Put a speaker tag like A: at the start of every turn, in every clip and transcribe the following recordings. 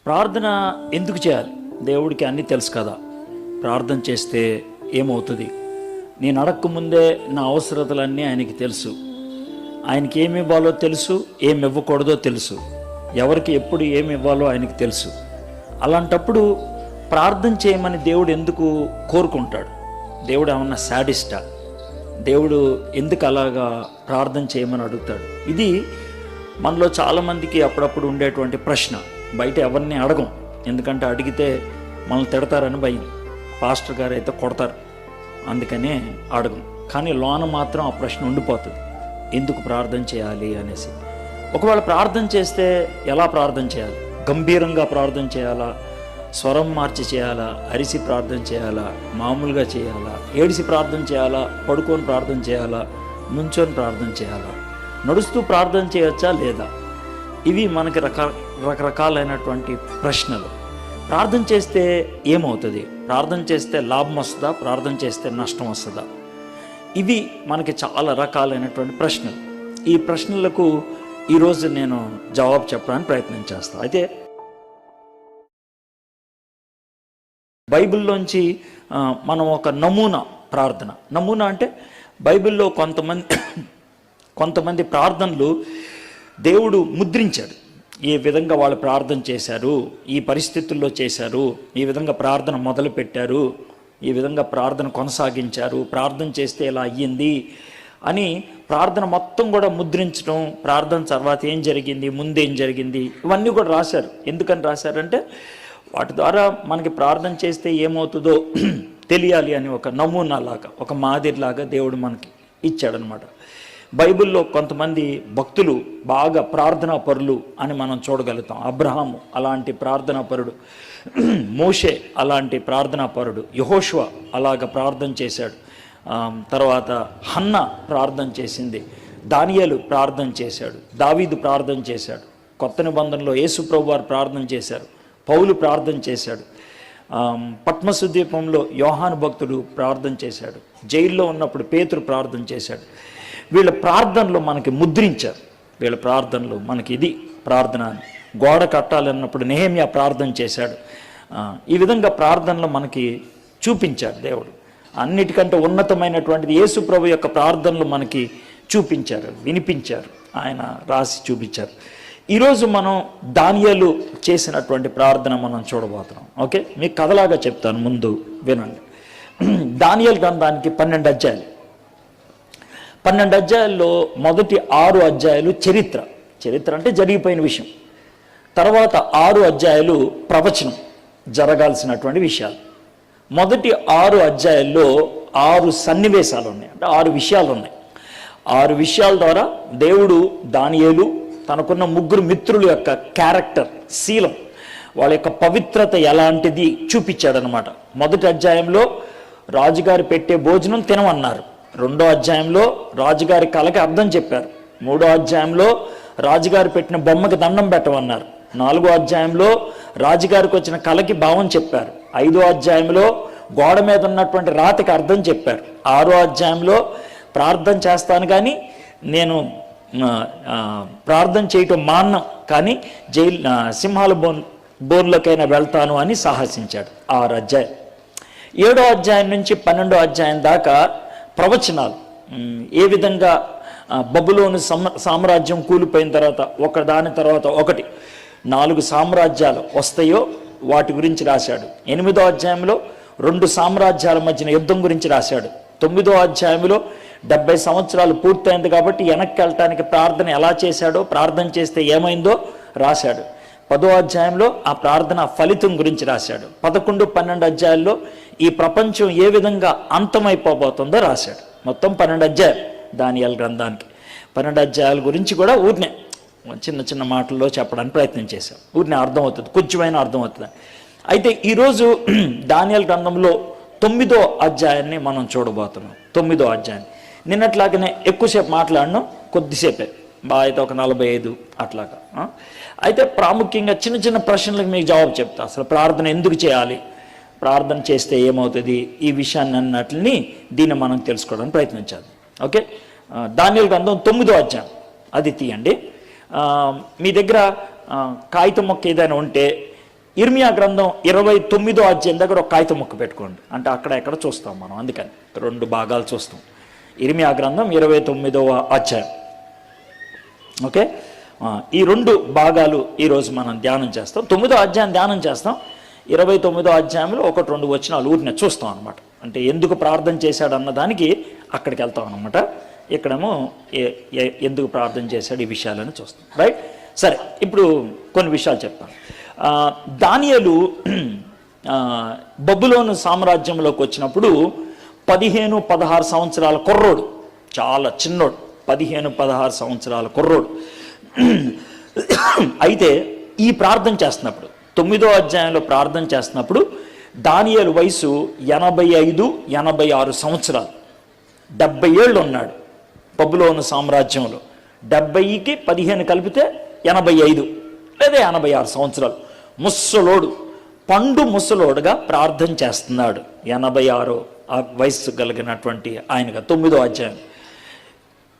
A: ప్రార్థన ఎందుకు చేయాలి? దేవుడికి అన్నీ తెలుసు కదా. ప్రార్థన చేస్తే ఏమవుతుంది? నేను అడగకముందే నా అవసరతలన్నీ ఆయనకి తెలుసు. ఆయనకి ఏమి ఇవ్వాలో తెలుసు, ఏమి ఇవ్వకూడదో తెలుసు, ఎవరికి ఎప్పుడు ఏమి ఇవ్వాలో ఆయనకి తెలుసు. అలాంటప్పుడు ప్రార్థన చేయమని దేవుడు ఎందుకు కోరుకుంటాడు? దేవుడు ఏమన్నా శాడిస్టా? దేవుడు ఎందుకు అలాగా ప్రార్థన చేయమని అడుగుతాడు? ఇది మనలో చాలామందికి అప్పుడప్పుడు ఉండేటువంటి ప్రశ్న. బయట ఎవరిని అడగం, ఎందుకంటే అడిగితే మనల్ని తిడతారని భయం. పాస్టర్ గారు అయితే కొడతారు, అందుకనే అడగం. కానీ లోన మాత్రం ఆ ప్రశ్న ఉండిపోతుంది, ఎందుకు ప్రార్థన చేయాలి అనేసి. ఒకవేళ ప్రార్థన చేస్తే ఎలా ప్రార్థన చేయాలి? గంభీరంగా ప్రార్థన చేయాలా? స్వరం మార్చి చేయాలా? అరిసి ప్రార్థన చేయాలా? మామూలుగా చేయాలా? ఏడిసి ప్రార్థన చేయాలా? పడుకొని ప్రార్థన చేయాలా? నుంచొని ప్రార్థన చేయాలా? నడుస్తూ ప్రార్థన చేయొచ్చా లేదా? ఇవి మనకి రకరకాలైనటువంటి ప్రశ్నలు. ప్రార్థన చేస్తే ఏమవుతుంది? ప్రార్థన చేస్తే లాభం వస్తుందా? ప్రార్థన చేస్తే నష్టం వస్తుందా? ఇవి మనకి చాలా రకాలైనటువంటి ప్రశ్నలు. ఈ ప్రశ్నలకు ఈరోజు నేను జవాబు చెప్పడానికి ప్రయత్నం చేస్తాను. అయితే బైబిల్లోంచి మనం ఒక నమూనా ప్రార్థన, నమూనా అంటే బైబిల్లో కొంతమంది ప్రార్థనలు దేవుడు ముద్రించాడు. ఏ విధంగా వాళ్ళు ప్రార్థన చేశారు, ఈ పరిస్థితుల్లో చేశారు, ఈ విధంగా ప్రార్థన మొదలుపెట్టారు, ఈ విధంగా ప్రార్థన కొనసాగించారు, ప్రార్థన చేస్తే ఇలా అయ్యింది అని ప్రార్థన మొత్తం కూడా ముద్రించడం, ప్రార్థన తర్వాత ఏం జరిగింది, ముందేం జరిగింది, ఇవన్నీ కూడా రాశారు. ఎందుకని రాశారంటే వాటి ద్వారా మనకి ప్రార్థన చేస్తే ఏమవుతుందో తెలియాలి అని ఒక నమూనాలాగా, ఒక మాదిరిలాగా దేవుడు మనకి ఇచ్చాడనమాట. బైబిల్లో కొంతమంది భక్తులు బాగా ప్రార్థనా పరులు అని మనం చూడగలుగుతాం. అబ్రహాము అలాంటి ప్రార్థనా పరుడు, మోషే అలాంటి ప్రార్థనా పరుడు, యెహోషువ అలాగ ప్రార్థన చేశాడు. తర్వాత హన్న ప్రార్థన చేసింది, దానియేలు ప్రార్థన చేశాడు, దావీదు ప్రార్థన చేశాడు, కొత్త నిబంధనలో యేసు ప్రభు వారు ప్రార్థన చేశారు, పౌలు ప్రార్థన చేశాడు, పట్మసు ద్వీపంలో యోహాను భక్తుడు ప్రార్థన చేశాడు, జైల్లో ఉన్నప్పుడు పేతురు ప్రార్థన చేశాడు. వీళ్ళ ప్రార్థనలు మనకి ముద్రించారు. వీళ్ళ ప్రార్థనలు మనకి ఇది ప్రార్థన అని. గోడ కట్టాలన్నప్పుడు నెహెమ్యా ప్రార్థన చేశాడు. ఈ విధంగా ప్రార్థనలు మనకి చూపించాడు దేవుడు. అన్నిటికంటే ఉన్నతమైనటువంటిది యేసు ప్రభు యొక్క ప్రార్థనలు మనకి చూపించారు, వినిపించారు, ఆయన రాసి చూపించారు. ఈరోజు మనం దానియేలు చేసినటువంటి ప్రార్థన మనం చూడబోతున్నాం. ఓకే, మీకు కథలాగా చెప్తాను, ముందు వినండి. దానియేలు గ్రంథానికి 12 అధ్యాయాలు. 12 అధ్యాయాల్లో మొదటి 6 అధ్యాయాలు చరిత్ర అంటే జరిగిపోయిన విషయం. తర్వాత 6 అధ్యాయాలు ప్రవచనం, జరగాల్సినటువంటి విషయాలు. మొదటి 6 అధ్యాయాల్లో 6 సన్నివేశాలు ఉన్నాయి, అంటే 6 విషయాలు ఉన్నాయి. 6 విషయాల ద్వారా దేవుడు దానియేలు తనకున్న 3 మిత్రుల యొక్క క్యారెక్టర్, శీలం, వాళ్ళ యొక్క పవిత్రత ఎలాంటిది చూపించాడనమాట. మొదటి అధ్యాయంలో రాజుగారు పెట్టే భోజనం తినమన్నారు. 2వ అధ్యాయంలో రాజుగారి కళకి అర్థం చెప్పారు. 3వ అధ్యాయంలో రాజుగారు పెట్టిన బొమ్మకి దండం పెట్టమన్నారు. 4వ అధ్యాయంలో రాజుగారికి వచ్చిన కళకి భావం చెప్పారు. 5వ అధ్యాయంలో గోడ మీద ఉన్నటువంటి రాతికి అర్థం చెప్పారు. 6వ అధ్యాయంలో ప్రార్థన చేస్తాను కానీ నేను ప్రార్థన చేయటం మాన్నం, కానీ సింహాల బోన్లోకైనా వెళ్తాను అని సాహసించాడు. 6 అధ్యాయం. 7వ అధ్యాయం నుంచి 12వ అధ్యాయం దాకా ప్రవచనాలు. ఏ విధంగా బబులోను సామ్రాజ్యం కూలిపోయిన తర్వాత ఒకదాని తర్వాత ఒకటి 4 సామ్రాజ్యాలు వస్తాయో వాటి గురించి రాశాడు. 8వ అధ్యాయంలో 2 సామ్రాజ్యాల మధ్యన యుద్ధం గురించి రాశాడు. 9వ అధ్యాయంలో 70 సంవత్సరాలు పూర్తయింది కాబట్టి వెనక్కి వెళ్ళటానికి ప్రార్థన ఎలా చేశాడో, ప్రార్థన చేస్తే ఏమైందో రాశాడు. 10వ అధ్యాయంలో ఆ ప్రార్థన ఫలితం గురించి రాశాడు. 11, 12 అధ్యాయాల్లో ఈ ప్రపంచం ఏ విధంగా అంతమైపోబోతుందో రాశాడు. మొత్తం 12 అధ్యాయాలు దానియేలు గ్రంథానికి. 12 అధ్యాయాల గురించి కూడా ఊరినే చిన్న చిన్న మాటల్లో చెప్పడానికి ప్రయత్నం చేశాం. ఊరినే అర్థమవుతుంది, కొంచెమైనా అర్థమవుతుంది. అయితే ఈరోజు దానియేలు గ్రంథంలో 9వ అధ్యాయాన్ని మనం చూడబోతున్నాం. 9వ అధ్యాయం. నిన్నట్లాగానే ఎక్కువసేపు మాట్లాడడం, కొద్దిసేపే, బాగా అయితే ఒక 45 అట్లాగా. అయితే ప్రాముఖ్యంగా చిన్న చిన్న ప్రశ్నలకు మీకు జవాబు చెప్తా. అసలు ప్రార్థన ఎందుకు చేయాలి, ప్రార్థన చేస్తే ఏమవుతుంది, ఈ విషయాన్ని అన్నట్లని దీన్ని మనం తెలుసుకోవడానికి ప్రయత్నించాలి. ఓకే, దానియేలు గ్రంథం 9వ అధ్యాయం అది తీయండి. మీ దగ్గర కాగితం మొక్క ఏదైనా ఉంటే ఇర్మియా గ్రంథం 29వ అధ్యాయం దగ్గర ఒక కాగితం ముక్క పెట్టుకోండి, అంటే అక్కడ ఎక్కడ చూస్తాం మనం, అందుకని 2 భాగాలు చూస్తాం. ఇర్మియా గ్రంథం 29వ అధ్యాయం. ఓకే, ఈ 2 భాగాలు ఈరోజు మనం ధ్యానం చేస్తాం. 9వ అధ్యాయం ధ్యానం చేస్తాం. 29వ అధ్యాయంలో 1-2 వచనాలు ఊరినే చూస్తాం అనమాట. అంటే ఎందుకు ప్రార్థన చేశాడు అన్న దానికి అక్కడికి వెళ్తాం అనమాట. ఇక్కడేమో ఎందుకు ప్రార్థన చేశాడు ఈ విషయాలను చూస్తాం. రైట్, సరే, ఇప్పుడు కొన్ని విషయాలు చెప్తాను. దానియేలు బబులోను సామ్రాజ్యంలోకి వచ్చినప్పుడు 15-16 సంవత్సరాల కుర్రోడు, చాలా చిన్నోడు, 15-16 సంవత్సరాల కుర్రోడు. అయితే ఈ ప్రార్థన చేస్తున్నప్పుడు 9వ అధ్యాయంలో ప్రార్థన చేస్తున్నప్పుడు దానియేలు వయసు 85-86 సంవత్సరాలు, 70 ఏళ్ళు ఉన్నాడు బబులోను సామ్రాజ్యంలో. 70కి 15 కలిపితే 85 లేదా 86 సంవత్సరాలు. ముసలోడు, పండు ముసలోడుగా ప్రార్థన చేస్తున్నాడు. 86 వయస్సు కలిగినటువంటి ఆయనగా 9వ అధ్యాయం.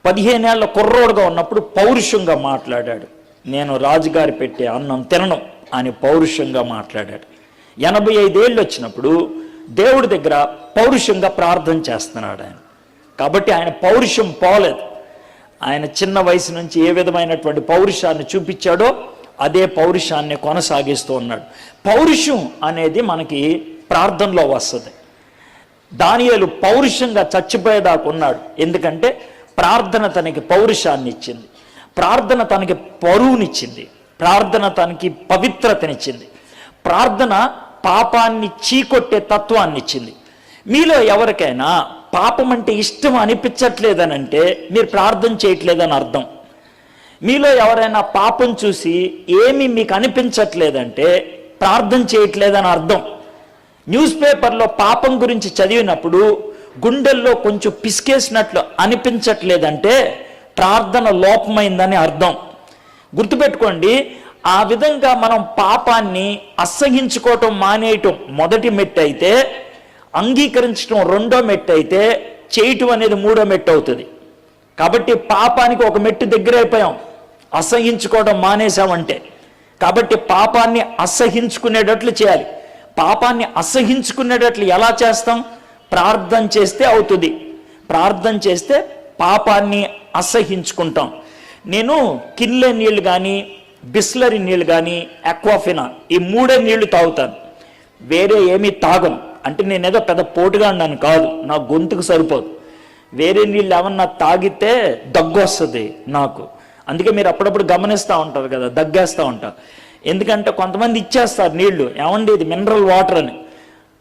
A: 15 ఏళ్ల కుర్రోడుగా ఉన్నప్పుడు పౌరుషంగా మాట్లాడాడు. నేను రాజుగారి పెట్టే అన్నం తినను అని పౌరుషంగా మాట్లాడాడు. 85 ఏళ్ళు వచ్చినప్పుడు దేవుడి దగ్గర పౌరుషంగా ప్రార్థన చేస్తున్నాడు ఆయన. కాబట్టి ఆయన పౌరుషం పోలేదు. ఆయన చిన్న వయసు నుంచి ఏ విధమైనటువంటి పౌరుషాన్ని చూపించాడో అదే పౌరుషాన్ని కొనసాగిస్తూ ఉన్నాడు. పౌరుషం అనేది మనకి ప్రార్థనలో వస్తుంది. దానియేలు పౌరుషంగా చచ్చిపోయేదాకా ఉన్నాడు. ఎందుకంటే ప్రార్థన తనకి పౌరుషాన్ని ఇచ్చింది, ప్రార్థన తనకి పరువునిచ్చింది, ప్రార్థన తనకి పవిత్రతనిచ్చింది, ప్రార్థన పాపాన్ని చీకొట్టే తత్వాన్ని ఇచ్చింది. మీలో ఎవరికైనా పాపం అంటే ఇష్టం అనిపించట్లేదనంటే మీరు ప్రార్థన చేయట్లేదని అర్థం. మీలో ఎవరైనా పాపం చూసి ఏమీ మీకు అనిపించట్లేదంటే ప్రార్థన చేయట్లేదని అర్థం. న్యూస్ పేపర్లో పాపం గురించి చదివినప్పుడు గుండెల్లో కొంచెం పిసికేసినట్లు అనిపించట్లేదంటే ప్రార్థన లోపమైందని అర్థం. గుర్తుపెట్టుకోండి, ఆ విధంగా మనం పాపాన్ని అసహించుకోవటం మానేయటం మొదటి మెట్టు అయితే, అంగీకరించడం 2వ మెట్టు అయితే, చేయటం అనేది 3వ మెట్టు అవుతుంది. కాబట్టి పాపానికి ఒక మెట్టు దగ్గర అయిపోయాం, అసహించుకోవడం మానేసామంటే. కాబట్టి పాపాన్ని అసహించుకునేటట్లు చేయాలి. పాపాన్ని అసహించుకునేటట్లు ఎలా చేస్తాం? ప్రార్థన చేస్తే అవుతుంది. ప్రార్థన చేస్తే పాపాన్ని అసహించుకుంటాం. నేను కిన్లే నీళ్ళు కానీ, బిస్లరీ నీళ్ళు కానీ, అక్వాఫినా, ఈ 3 నీళ్లు తాగుతాను, వేరే ఏమీ తాగను. అంటే నేనేదో పెద్ద పోటుగా ఉన్నాను కాదు, నా గొంతుకు సరిపోదు. వేరే నీళ్ళు ఏమన్నా తాగితే దగ్గు వస్తుంది నాకు. అందుకే మీరు అప్పుడప్పుడు గమనిస్తూ ఉంటారు కదా, దగ్గేస్తూ ఉంటారు. ఎందుకంటే కొంతమంది ఇచ్చేస్తారు నీళ్లు, ఏమండి ఇది మినరల్ వాటర్ అని.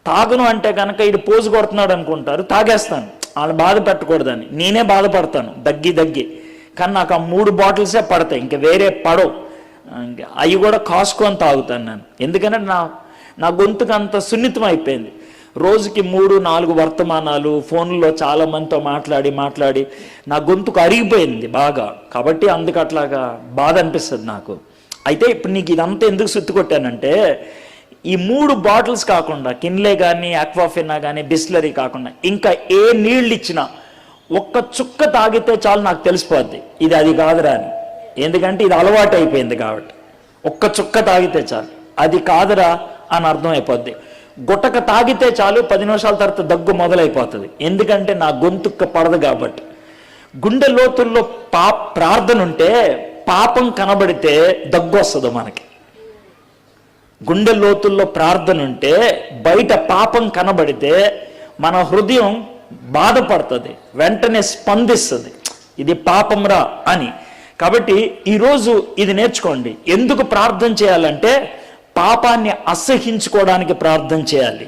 A: తాగను అంటే కనుక ఇది పోజు కొడుతున్నాడు అనుకుంటారు, తాగేస్తాను. వాళ్ళు బాధ పెట్టకూడదని నేనే బాధపడతాను దగ్గి. కానీ నాకు ఆ 3 బాటిల్సే పడతాయి, ఇంకా వేరే పడవు. అవి కూడా కాసుకొని తాగుతాను నేను. ఎందుకంటే నా గొంతుకు అంత సున్నితం అయిపోయింది. రోజుకి 3-4 వర్తమానాలు ఫోన్లో చాలా మందితో మాట్లాడి నా గొంతుకు అరిగిపోయింది బాగా. కాబట్టి అందుకు అట్లాగా బాధ అనిపిస్తుంది నాకు. అయితే ఇప్పుడు నీకు ఇదంతా ఎందుకు సుత్తి కొట్టానంటే, ఈ 3 బాటిల్స్ కాకుండా, కిన్లే కానీ, అక్వాఫినా కానీ, బిస్లరీ కాకుండా ఇంకా ఏ నీళ్ళు ఇచ్చినా ఒక్క చుక్క తాగితే చాలు నాకు తెలిసిపోద్ది ఇది అది కాదురా అని. ఎందుకంటే ఇది అలవాటు అయిపోయింది కాబట్టి. ఒక్క చుక్క తాగితే చాలు అది కాదురా అని అర్థం అయిపోద్ది. గుట్టక తాగితే చాలు 10 నిమిషాల తర్వాత దగ్గు మొదలైపోతుంది. ఎందుకంటే నా గొంతుక్క పడదు కాబట్టి. గుండె లోతుల్లో ప్రార్థన ఉంటే పాపం కనబడితే దగ్గు వస్తుంది మనకి. గుండె లోతుల్లో ప్రార్థన ఉంటే బయట పాపం కనబడితే మన హృదయం బాధపడుతుంది, వెంటనే స్పందిస్తుంది, ఇది పాపం రా అని. కాబట్టి ఈరోజు ఇది నేర్చుకోండి. ఎందుకు ప్రార్థన చేయాలంటే పాపాన్ని అసహించుకోవడానికి ప్రార్థన చేయాలి.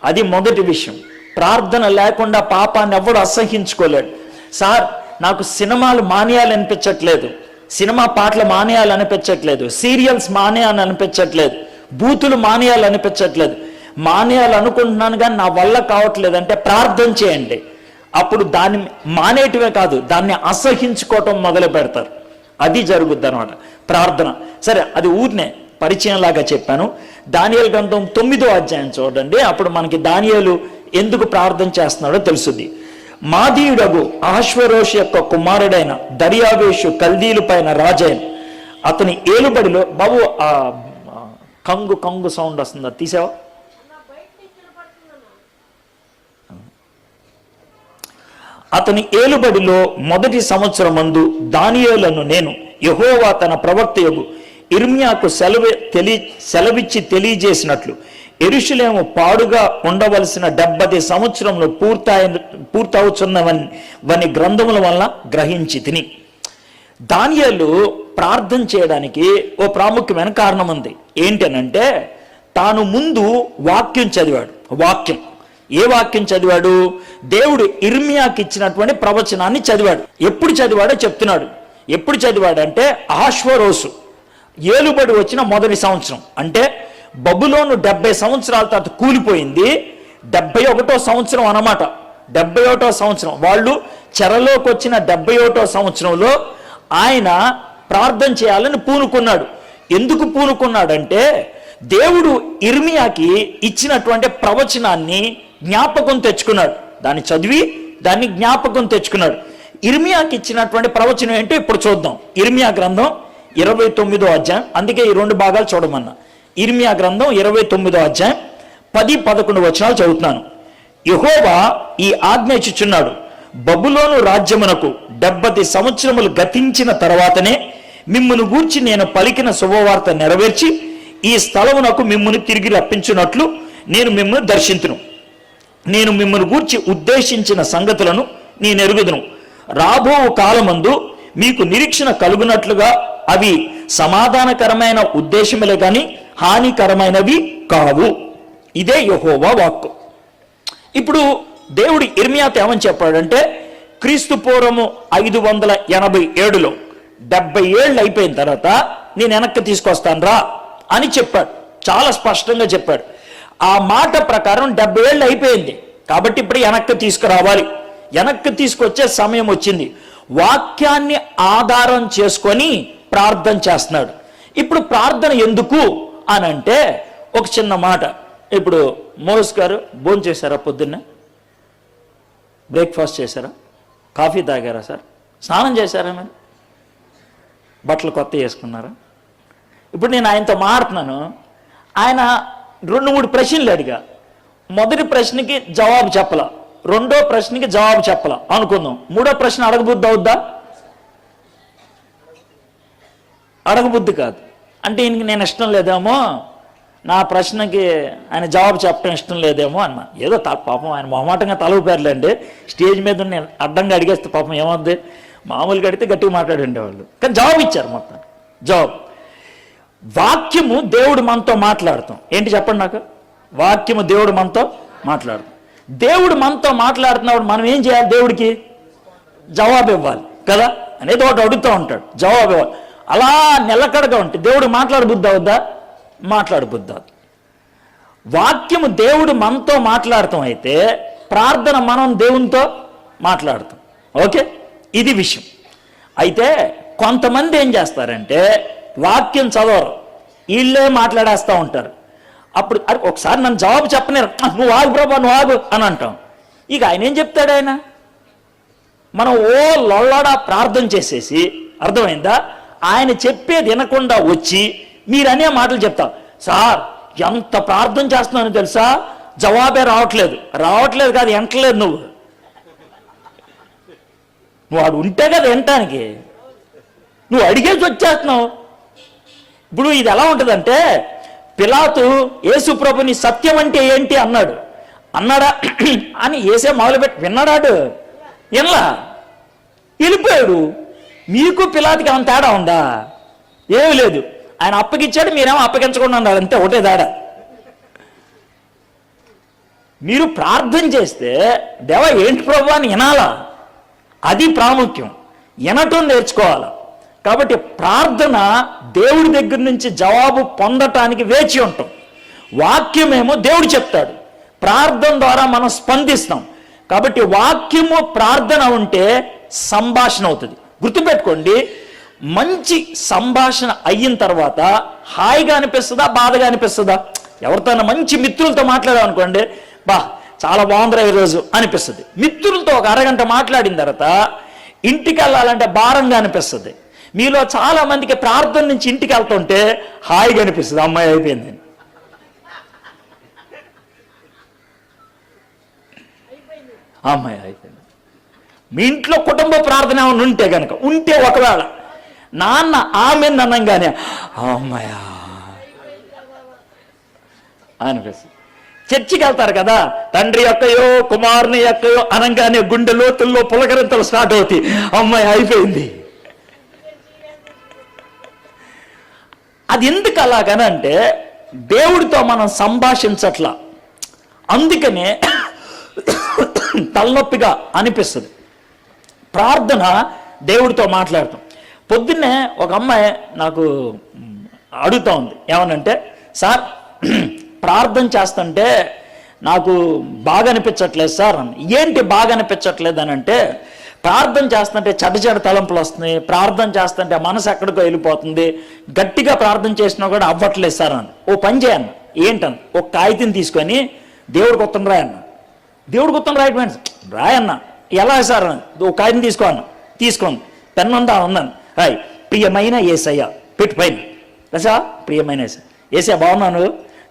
A: అది మొదటి విషయం. ప్రార్థన లేకుండా పాపాన్ని ఎవడు అసహించుకోలేడు. సార్ నాకు సినిమాలు మానేయాలనిపించట్లేదు, సినిమా పాటలు మానేయాలనిపించట్లేదు, సీరియల్స్ మానేయాలనిపించట్లేదు, బూతులు మానేయాలనిపించట్లేదు, మానేయాలనుకుంటున్నాను కానీ నా వల్ల కావట్లేదు అంటే ప్రార్థన చేయండి. అప్పుడు దాన్ని మానేయటమే కాదు, దాన్ని అసహించుకోవటం మొదలు పెడతారు. అది జరుగుద్ది అనమాట ప్రార్థన. సరే, అది ఊరినే పరిచయంలాగా చెప్పాను. దానియేలు గ్రంథం 9వ అధ్యాయం చూడండి. అప్పుడు మనకి దానియేలు ఎందుకు ప్రార్థన చేస్తున్నాడో తెలుసుద్ది. మాదీయుడగు అహష్వేరోషు యొక్క కుమారుడైన దర్యావేషు కల్దీలు పైన రాజైన అతని ఏలుబడిలో బాబు కంగు కంగు సౌండ్ వస్తుంది, అది తీసావా? అతని ఏలుబడిలో మొదటి సంవత్సరమందు దానియేలును నేను యెహోవా తన ప్రవక్తయగు ఇర్మియాకు సెలవిచ్చి తెలియజేసినట్లు యెరూషలేము పాడుగా ఉండవలసిన 70 సంవత్సరంలో పూర్తవుతున్నవని గ్రంథముల వల్ల గ్రహించి తిని. దానియేలు ప్రార్థన చేయడానికి ఓ ప్రాముఖ్యమైన కారణం ఉంది. ఏంటనంటే తాను ముందు వాక్యం చదివాడు. ఏ వాక్యం చదివాడు? దేవుడు ఇర్మియాకి ఇచ్చినటువంటి ప్రవచనాన్ని చదివాడు. ఎప్పుడు చదివాడో చెప్తున్నాడు. ఎప్పుడు చదివాడంటే అహష్వేరోషు ఏలుబడి వచ్చిన మొదటి సంవత్సరం, అంటే బబులోను 70 సంవత్సరాల తర్వాత కూలిపోయింది. 71వ సంవత్సరం అన్నమాట. 71వ సంవత్సరం వాళ్ళు చెరలోకి వచ్చిన 71వ సంవత్సరంలో ఆయన ప్రార్థన చేయాలని పూనుకున్నాడు. ఎందుకు పూనుకున్నాడంటే దేవుడు ఇర్మియాకి ఇచ్చినటువంటి ప్రవచనాన్ని జ్ఞాపకం తెచ్చుకున్నాడు. దాన్ని చదివి దాన్ని జ్ఞాపకం తెచ్చుకున్నాడు. ఇర్మియాకి ఇచ్చినటువంటి ప్రవచనం ఏంటో ఇప్పుడు చూద్దాం. ఇర్మియా గ్రంథం 29వ అధ్యాయం, అందుకే ఈ 2 భాగాలు చూడమన్నా. ఇర్మియా గ్రంథం 29వ అధ్యాయం 10-11 వచనాలు చదువుతున్నాను. యెహోవా ఈ ఆజ్ఞ ఇచ్చుచున్నాడు, బబులోను రాజ్యమునకు 70 సంవత్సరములు గతించిన తర్వాతనే మిమ్మును గూర్చి నేను పలికిన శుభవార్త నెరవేర్చి ఈ స్థలమునకు మిమ్మును తిరిగి రప్పించున్నట్లు నేను మిమ్మల్ని దర్శించును. నేను మిమ్మల్ని గూర్చి ఉద్దేశించిన సంగతులను నేను ఎరుగుదును. రాబో కాలమందు మీకు నిరీక్షణ కలుగునట్లుగా అవి సమాధానకరమైన ఉద్దేశములే కానీ హానికరమైనవి కావు. ఇదే యెహోవా వాక్కు. ఇప్పుడు దేవుడు ఇర్మియాతో ఏమని చెప్పాడంటే క్రీస్తు పూర్వము 587లో 70 ఏళ్ళు అయిపోయిన తర్వాత నేను వెనక్కి తీసుకొస్తాను రా అని చెప్పాడు. చాలా స్పష్టంగా చెప్పాడు. ఆ మాట ప్రకారం 70 ఏళ్ళు అయిపోయింది కాబట్టి ఇప్పుడు వెనక్కి తీసుకురావాలి. వెనక్కి తీసుకొచ్చే సమయం వచ్చింది. వాక్యాన్ని ఆధారం చేసుకొని ప్రార్థన చేస్తున్నాడు. ఇప్పుడు ప్రార్థన ఎందుకు అని అంటే ఒక చిన్న మాట. ఇప్పుడు మోస్ గారు భోజనం చేశారా? పొద్దున్న బ్రేక్ఫాస్ట్ చేశారా? కాఫీ తాగారా సార్? స్నానం చేశారా? మరి బట్టలు కొత్త వేసుకున్నారా? ఇప్పుడు నేను ఆయనతో మాట్లాడుతున్నాను. ఆయన 2-3 ప్రశ్నలు అడిగా. మొదటి ప్రశ్నకి జవాబు చెప్పలా, రెండో ప్రశ్నకి జవాబు చెప్పలా అనుకుందాం. మూడో ప్రశ్న అడగబుద్ధి అవుద్దా? అడగబుద్ధి కాదు. అంటే ఈయనకి నేను ఇష్టం లేదేమో, నా ప్రశ్నకి ఆయన జవాబు చెప్పడం ఇష్టం లేదేమో అన్న. ఏదో పాపం ఆయన మొహమాటంగా తల ఊపారులేండి. స్టేజ్ మీద నేను అడ్డంగా అడిగేస్తే పాపం ఏమవుద్ది? మామూలుగా అడిగితే గట్టిగా మాట్లాడండేవాళ్ళు. కానీ జవాబు ఇచ్చారు. మొత్తం జవాబు. వాక్యము దేవుడు మనతో మాట్లాడతాం. ఏంటి చెప్పండి నాకు? వాక్యము దేవుడు మనతో మాట్లాడతాం. దేవుడు మనతో మాట్లాడుతున్నప్పుడు మనం ఏం చేయాలి? దేవుడికి జవాబు ఇవ్వాలి కదా. అనేది ఒకటి అడుగుతూ ఉంటాడు, జవాబు ఇవ్వాలి. అలా నిలకడగా ఉంటే దేవుడు మాట్లాడబుద్ధి అవుద్దా? మాట్లాడబుద్ధి. వాక్యము దేవుడు మనతో మాట్లాడతాం అయితే ప్రార్థన మనం దేవునితో మాట్లాడతాం. ఓకే, ఇది విషయం. అయితే కొంతమంది ఏం చేస్తారంటే వాక్యం చదవరు, వీళ్ళే మాట్లాడేస్తూ ఉంటారు. అప్పుడు ఒకసారి నన్ను జవాబు చెప్పలేరు, నువ్వు ఆగు ప్రభా, నువ్వు ఆగు అని అంటాం. ఇక ఆయన ఏం చెప్తాడు? ఆయన మనం లొల్లడా ప్రార్థన చేసేసి, అర్థమైందా, ఆయన చెప్పేది వినకుండా వచ్చి మీరనే మాటలు చెప్తాం. సార్ ఎంత ప్రార్థన చేస్తున్నాను తెలుసా, జవాబే రావట్లేదు. రావట్లేదు కాదు, ఎంటలేదు. నువ్వు వాడు ఉంటే కదా వినటానికి, నువ్వు అడిగేసి వచ్చేస్తున్నావు. ఇప్పుడు ఇది ఎలా ఉంటుందంటే, పిలాతు యేసు ప్రభుని సత్యం అంటే ఏంటి అన్నాడా అని ఏసే మొదలుపెట్టి విన్నాడాడు? వినలా, వెళ్ళిపోయాడు. మీకు పిలాతుకి ఏమైనా తేడా ఉందా? ఏమీ లేదు. ఆయన అప్పగించాడు, మీరేమో అప్పగించకుండా అన్నాడు, అంతే, ఒకటే తేడా. మీరు ప్రార్థన చేస్తే దేవా ఏంటి ప్రభు అని వినాలా, అది ప్రాముఖ్యం. వినటం నేర్చుకోవాలి. కాబట్టి ప్రార్థన దేవుడి దగ్గర నుంచి జవాబు పొందటానికి వేచి ఉంటాం. వాక్యమేమో దేవుడు చెప్తాడు, ప్రార్థన ద్వారా మనం స్పందిస్తాం. కాబట్టి వాక్యము ప్రార్థన ఉంటే సంభాషణ అవుతుంది. గుర్తుపెట్టుకోండి, మంచి సంభాషణ అయిన తర్వాత హాయిగా అనిపిస్తుందా, బాధగా అనిపిస్తుందా? ఎవరితోనైనా మంచి మిత్రులతో మాట్లాడాం అనుకోండి, చాలా బాగుందిరా ఈరోజు అనిపిస్తుంది. మిత్రులతో ఒక అరగంట మాట్లాడిన తర్వాత ఇంటికి వెళ్ళాలంటే భారంగా అనిపిస్తుంది. మీలో చాలా మందికి ప్రార్థన నుంచి ఇంటికి వెళ్తుంటే హాయిగా అనిపిస్తుంది, అమ్మాయి అయిపోయింది. అమ్మాయి అయిపోయింది. మీ ఇంట్లో కుటుంబ ప్రార్థన ఏమైనా ఉంటే కనుక ఒకవేళ నాన్న ఆమె అనంగానే అమ్మాయా అనిపిస్తుంది. చర్చికి వెళ్తారు కదా, తండ్రి యొక్కయో కుమారుని యొక్కయో అనగానే గుండె లోతుల్లో పులకరింతలు స్టార్ట్ అవుతాయి, అమ్మాయి అయిపోయింది. అది ఎందుకు అలాగనంటే దేవుడితో మనం సంభాషించట్లా, అందుకనే తలనొప్పిగా అనిపిస్తుంది. ప్రార్థన దేవుడితో మాట్లాడతాం. పొద్దున్నే ఒక అమ్మాయి నాకు అడుగుతా ఉంది, ఏమనంటే సార్ ప్రార్థన చేస్తుంటే నాకు బాగా అనిపించట్లేదు సార్ అని. ఏంటి బాగా అనిపించట్లేదు అని అంటే, ప్రార్థన చేస్తుంటే చెడ్డ తలంపులు వస్తున్నాయి, ప్రార్థన చేస్తుంటే మనసు ఎక్కడికో వెళ్ళిపోతుంది, గట్టిగా ప్రార్థన చేసినా కూడా అవ్వట్లేదు సార్ అని. ఓ పని చేయన్న, ఏంటన్న, ఒక కాగితం తీసుకొని దేవుడికి ఉత్తరం రాయన్న. దేవుడికి ఉత్తరం రాయటం రాయన్న, ఎలా సార్ అని. ఓ కాగితం తీసుకో అన్న, తీసుకోండి, పెన్ను ఉందా ఉందని, రాయ్ ప్రియమైన యేసయ్య పెట్టు పైన రసా, ప్రియమైన యేసయ్య బాగున్నాను,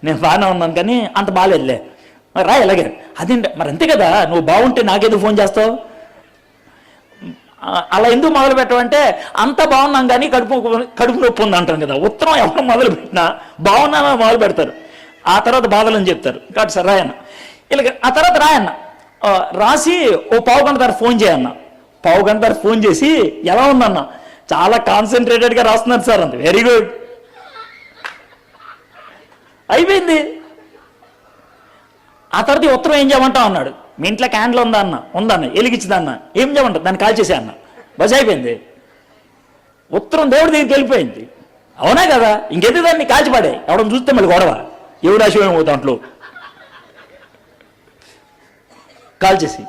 A: నేను బాగానే ఉన్నాను కానీ అంత బాగాలేదులే, రాయ్ అలాగే. అదేంటి మరి అంతే కదా, నువ్వు బాగుంటే నాకేదో ఫోన్ చేస్తావు, అలా ఎందుకు మొదలు పెట్టమంటే అంత బాగున్నాం కానీ కడుపు నొప్పి ఉంది అంటాను కదా. ఉత్తరం ఎవరు మొదలు పెట్టినా బాగున్నామో మొదలు పెడతారు, ఆ తర్వాత బాధలని చెప్తారు. కాబట్టి సార్ రాయన్న, ఇలాగ ఆ తర్వాత రాయన్న, రాసి ఓ పావు గంట తర్వాత ఫోన్ చేయన్న. పావు గంట తర్వాత ఫోన్ చేసి ఎలా ఉందన్న, చాలా కాన్సన్ట్రేటెడ్గా రాస్తున్నారు సార్ అంత, వెరీ గుడ్, అయిపోయింది. ఆ తర్వాత ఉత్తరం ఏం చేయమంటావు అన్నాడు. మీ ఇంట్లో క్యాండిల్ ఉందా అన్న, ఉందన్న, వెలిగించిందన్న, ఏం చేయమంటా, దాన్ని కాల్ చేసే అన్న, బస్ అయిపోయింది. ఉత్తరం దేవుడి దగ్గరికి వెళ్ళిపోయింది, అవునా కదా. ఇంకెందుకు దాన్ని కాల్చిపడే, ఎవడం చూస్తే మళ్ళీ గొడవ, ఎవడు ఆశయం దాంట్లో కాల్చేసి.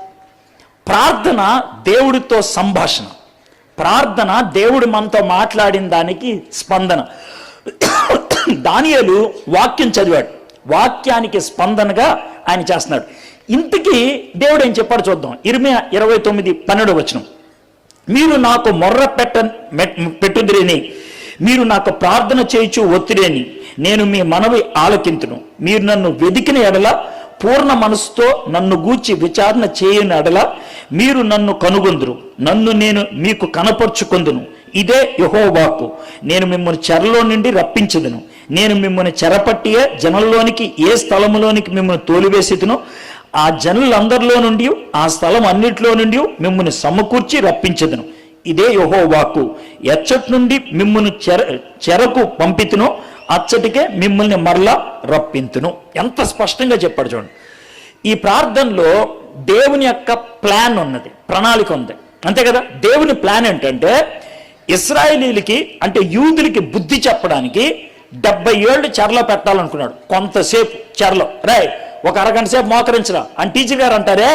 A: ప్రార్థన దేవుడితో సంభాషణ, ప్రార్థన దేవుడు మనతో మాట్లాడిన దానికి స్పందన. దానియేలు వాక్యం చదివాడు, వాక్యానికి స్పందనగా ఆయన చేస్తున్నాడు. ఇంతకీ దేవుడు ఏం చెప్పాడు చూద్దాం. ఇర్మియా 29:12 మీరు నాకు మొర్ర పెట్టుదిరేని, మీరు నాకు ప్రార్థన చేయించు ఒత్తిరేని, నేను మీ మనవి ఆలకింతును. మీరు నన్ను వెదికిన ఎడల, పూర్ణ మనసుతో నన్ను గూర్చి విచారణ చేయని ఎడల మీరు నన్ను కనుగొందురు, నన్ను నేను మీకు కనపరుచుకొందును. ఇదే యెహోవా వాక్కు. నేను మిమ్మల్ని చెరలో నుండి రప్పించదును, నేను మిమ్మల్ని చెరపట్టియే జనంలోనికి ఏ స్థలములోనికి మిమ్మల్ని తోలివేసిదునో ఆ జనులందరిలో నుండి, ఆ స్థలం అన్నిటిలో నుండి మిమ్మల్ని సమకూర్చి రప్పించదును. ఇదే యెహోవా వాక్కు. ఎచ్చటి నుండి మిమ్మల్ని చెరకు పంపితునో అచ్చటికే మిమ్మల్ని మరలా రప్పింతును. ఎంత స్పష్టంగా చెప్పాడు చూడండి. ఈ ప్రార్థనలో దేవుని యొక్క ప్లాన్ ఉన్నది, ప్రణాళిక ఉంది, అంతే కదా. దేవుని ప్లాన్ ఏంటంటే ఇశ్రాయేలీలకి అంటే యూదులకి బుద్ధి చెప్పడానికి 70 ఏళ్ళు చెరలో పెట్టాలనుకున్నాడు. కొంతసేపు చెరలో, రే ఒక అరగంట సేపు మోకరించరా అని టీచర్ గారు అంటారే,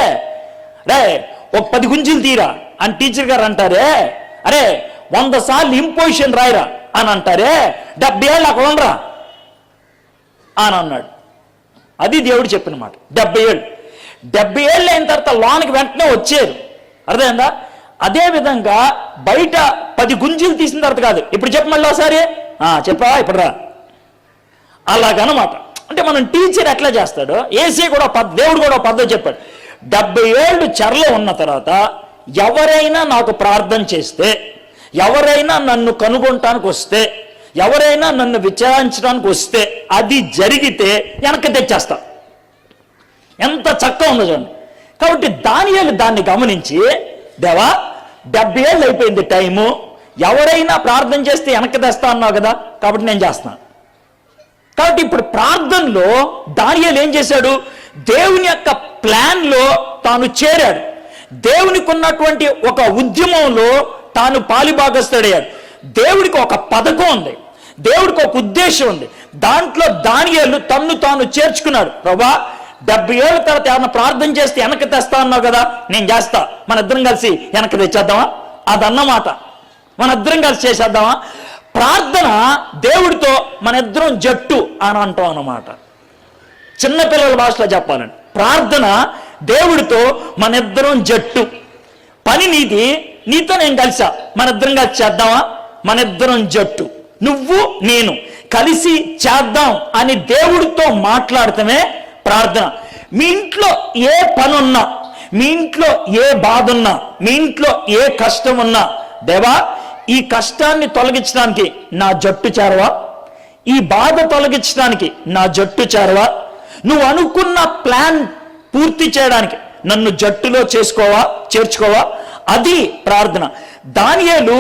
A: రే ఒక 10 గుంజీలు తీరా అని టీచర్ గారు అంటారే, అరే 100 సార్లు ఇంపోజిషన్ రాయరా అని అంటారే, 70 ఏళ్ళు అక్కడ ఉండరా అని అన్నాడు. అది దేవుడు చెప్పిన మాట. 70 ఏళ్ళు, 70 ఏళ్ళు అయిన తర్వాత లోనికి వెంటనే వచ్చారు, అర్థమైందా. అదేవిధంగా బయట 10 గుంజీలు తీసిన తర్వాత కాదు, ఇప్పుడు చెప్పు మళ్ళీ ఒకసారి, చెప్పా ఇప్పుడు రా, అలాగనమాట. అంటే మనం టీచర్ ఎట్లా చేస్తాడో ఏసీ కూడా దేవుడు కూడా పద్ధతి చెప్పాడు. 70 ఏళ్ళు చెరలో ఉన్న తర్వాత ఎవరైనా నాకు ప్రార్థన చేస్తే, ఎవరైనా నన్ను కనుగొనటానికి వస్తే, ఎవరైనా నన్ను విచారించడానికి వస్తే, అది జరిగితే వెనక్కి తెచ్చేస్తా. ఎంత చక్కగా ఉందో చూడండి. కాబట్టి దానియేలు దాన్ని గమనించి, దేవా 70 ఏళ్ళు అయిపోయింది టైము, ఎవరైనా ప్రార్థన చేస్తే వెనక్కి తెస్తా అన్నావు కదా, కాబట్టి నేను చేస్తాను. కాబట్టి ఇప్పుడు ప్రార్థనలో దానియేలు ఏం చేశాడు, దేవుని యొక్క ప్లాన్లో తాను చేరాడు. దేవునికి ఉన్నటువంటి ఒక ఉద్యమంలో తాను పాలిభాగస్తుడయ్యాడు. దేవుడికి ఒక పథకం ఉంది, దేవుడికి ఒక ఉద్దేశం ఉంది. దాంట్లో దానియేలు తన్ను తాను చేర్చుకున్నాడు. ప్రభా 70 ఏళ్ళ తర్వాత ఏమన్నా ప్రార్థన చేస్తే వెనక్కి తెస్తా అన్నావు కదా, నేను చేస్తా, మన ఇద్దరం కలిసి వెనక్కి తెచ్చేద్దామా, అదన్నమాట. మన ఇద్దరం కలిసి చేసేద్దామా. ప్రార్థన దేవుడితో మన ఇద్దరం జట్టు అని అంటాం అన్నమాట. చిన్నపిల్లల భాషలో చెప్పాలండి, ప్రార్థన దేవుడితో మన ఇద్దరం జట్టు. పని నీది, నీతో నేను కలిసా, మన ఇద్దరం కలిసి చేద్దామా, మన ఇద్దరం జట్టు, నువ్వు నేను కలిసి చేద్దాం అని దేవుడితో మాట్లాడటమే ప్రార్థన. మీ ఇంట్లో ఏ పనున్నా, మీ ఇంట్లో ఏ బాధ ఉన్నా, మీ ఇంట్లో ఏ కష్టం ఉన్నా, దేవా ఈ కష్టాన్ని తొలగించడానికి నా జట్టు చేరవా, ఈ బాధ తొలగించడానికి నా జట్టు చేరవా, నువ్వు అనుకున్న ప్లాన్ పూర్తి చేయడానికి నన్ను జట్టులో చేర్చుకోవా. అది ప్రార్థన. దానియేలు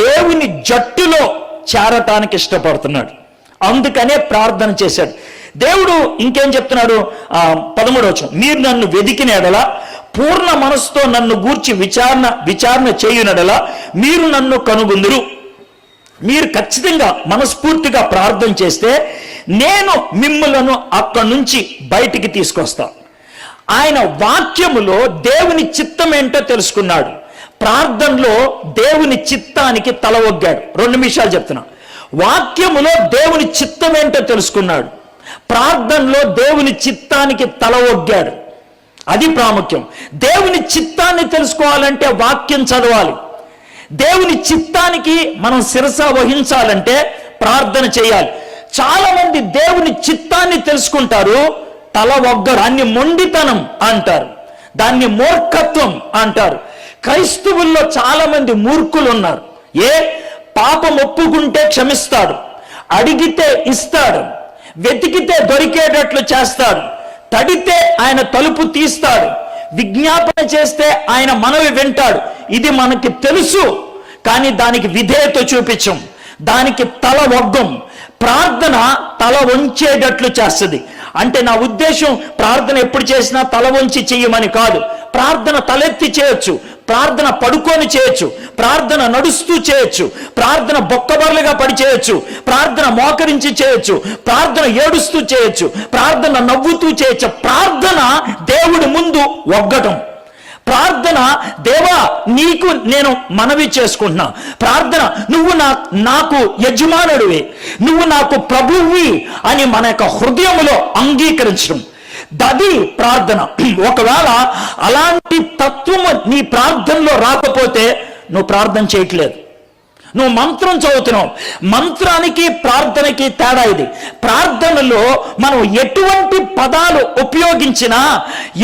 A: దేవుని జట్టులో చేరటానికి ఇష్టపడుతున్నాడు, అందుకనే ప్రార్థన చేశాడు. దేవుడు ఇంకేం చెప్తున్నాడు? 13వ వచనం, మీరు నన్ను వెదికిన ఎడల, పూర్ణ మనసుతో నన్ను గూర్చి విచారణ చేయునడలా మీరు నన్ను కనుగొందురు. మీరు ఖచ్చితంగా మనస్ఫూర్తిగా ప్రార్థన చేస్తే నేను మిమ్మలను అక్కడి నుంచి బయటికి తీసుకొస్తాను. ఆయన వాక్యములో దేవుని చిత్తం ఏంటో తెలుసుకున్నాడు. ప్రార్థనలో దేవుని చిత్తానికి తల ఒగ్గాడు. 2 నిమిషాలు చెప్తున్నా. వాక్యములో దేవుని చిత్తం ఏంటో తెలుసుకున్నాడు, ప్రార్థనలో దేవుని చిత్తానికి తల ఒగ్గాడు. అది ప్రాముఖ్యం. దేవుని చిత్తాన్ని తెలుసుకోవాలంటే వాక్యం చదవాలి. దేవుని చిత్తానికి మనం శిరస వహించాలంటే ప్రార్థన చేయాలి. చాలా మంది దేవుని చిత్తాన్ని తెలుసుకుంటారు, తల ఒగ్గరు. దాన్ని మొండితనం అంటారు, దాన్ని మూర్ఖత్వం అంటారు. క్రైస్తవుల్లో చాలా మంది మూర్ఖులు ఉన్నారు. పాపం ఒప్పుకుంటే క్షమిస్తాడు, అడిగితే ఇస్తాడు, వెతికితే దొరికేటట్లు చేస్తాడు, తడితే ఆయన తలుపు తీస్తాడు, విజ్ఞాపన చేస్తే ఆయన మనవి వింటాడు. ఇది మనకి తెలుసు, కానీ దానికి విధేయత చూపించం, దానికి తల ఒగ్గం. ప్రార్థన తల వంచేటట్లు చేస్తుంది. అంటే నా ఉద్దేశం ప్రార్థన ఎప్పుడు చేసినా తల వంచి చెయ్యమని కాదు. ప్రార్థన తలెత్తి చేయొచ్చు, ప్రార్థన పడుకొని చేయొచ్చు, ప్రార్థన నడుస్తూ చేయొచ్చు, ప్రార్థన బొక్కబర్లుగా పడి చేయొచ్చు, ప్రార్థన మోకరించి చేయొచ్చు, ప్రార్థన ఏడుస్తూ చేయొచ్చు, ప్రార్థన నవ్వుతూ చేయొచ్చు. ప్రార్థన దేవుడి ముందు ఒగ్గటం. ప్రార్థన, దేవా నీకు నేను మనవి చేసుకుంటున్నా. ప్రార్థన, నువ్వు నాకు యజమానుడివి, నువ్వు నాకు ప్రభువువి అని మన యొక్క హృదయంలో అంగీకరించడం, అది ప్రార్థన. ఒకవేళ అలాంటి తత్వము నీ ప్రార్థనలో రాకపోతే నువ్వు ప్రార్థన చేయట్లేదు, నువ్వు మంత్రం చదువుతున్నావు. మంత్రానికి ప్రార్థనకి తేడా ఇది. ప్రార్థనలో మనం ఎటువంటి పదాలు ఉపయోగించినా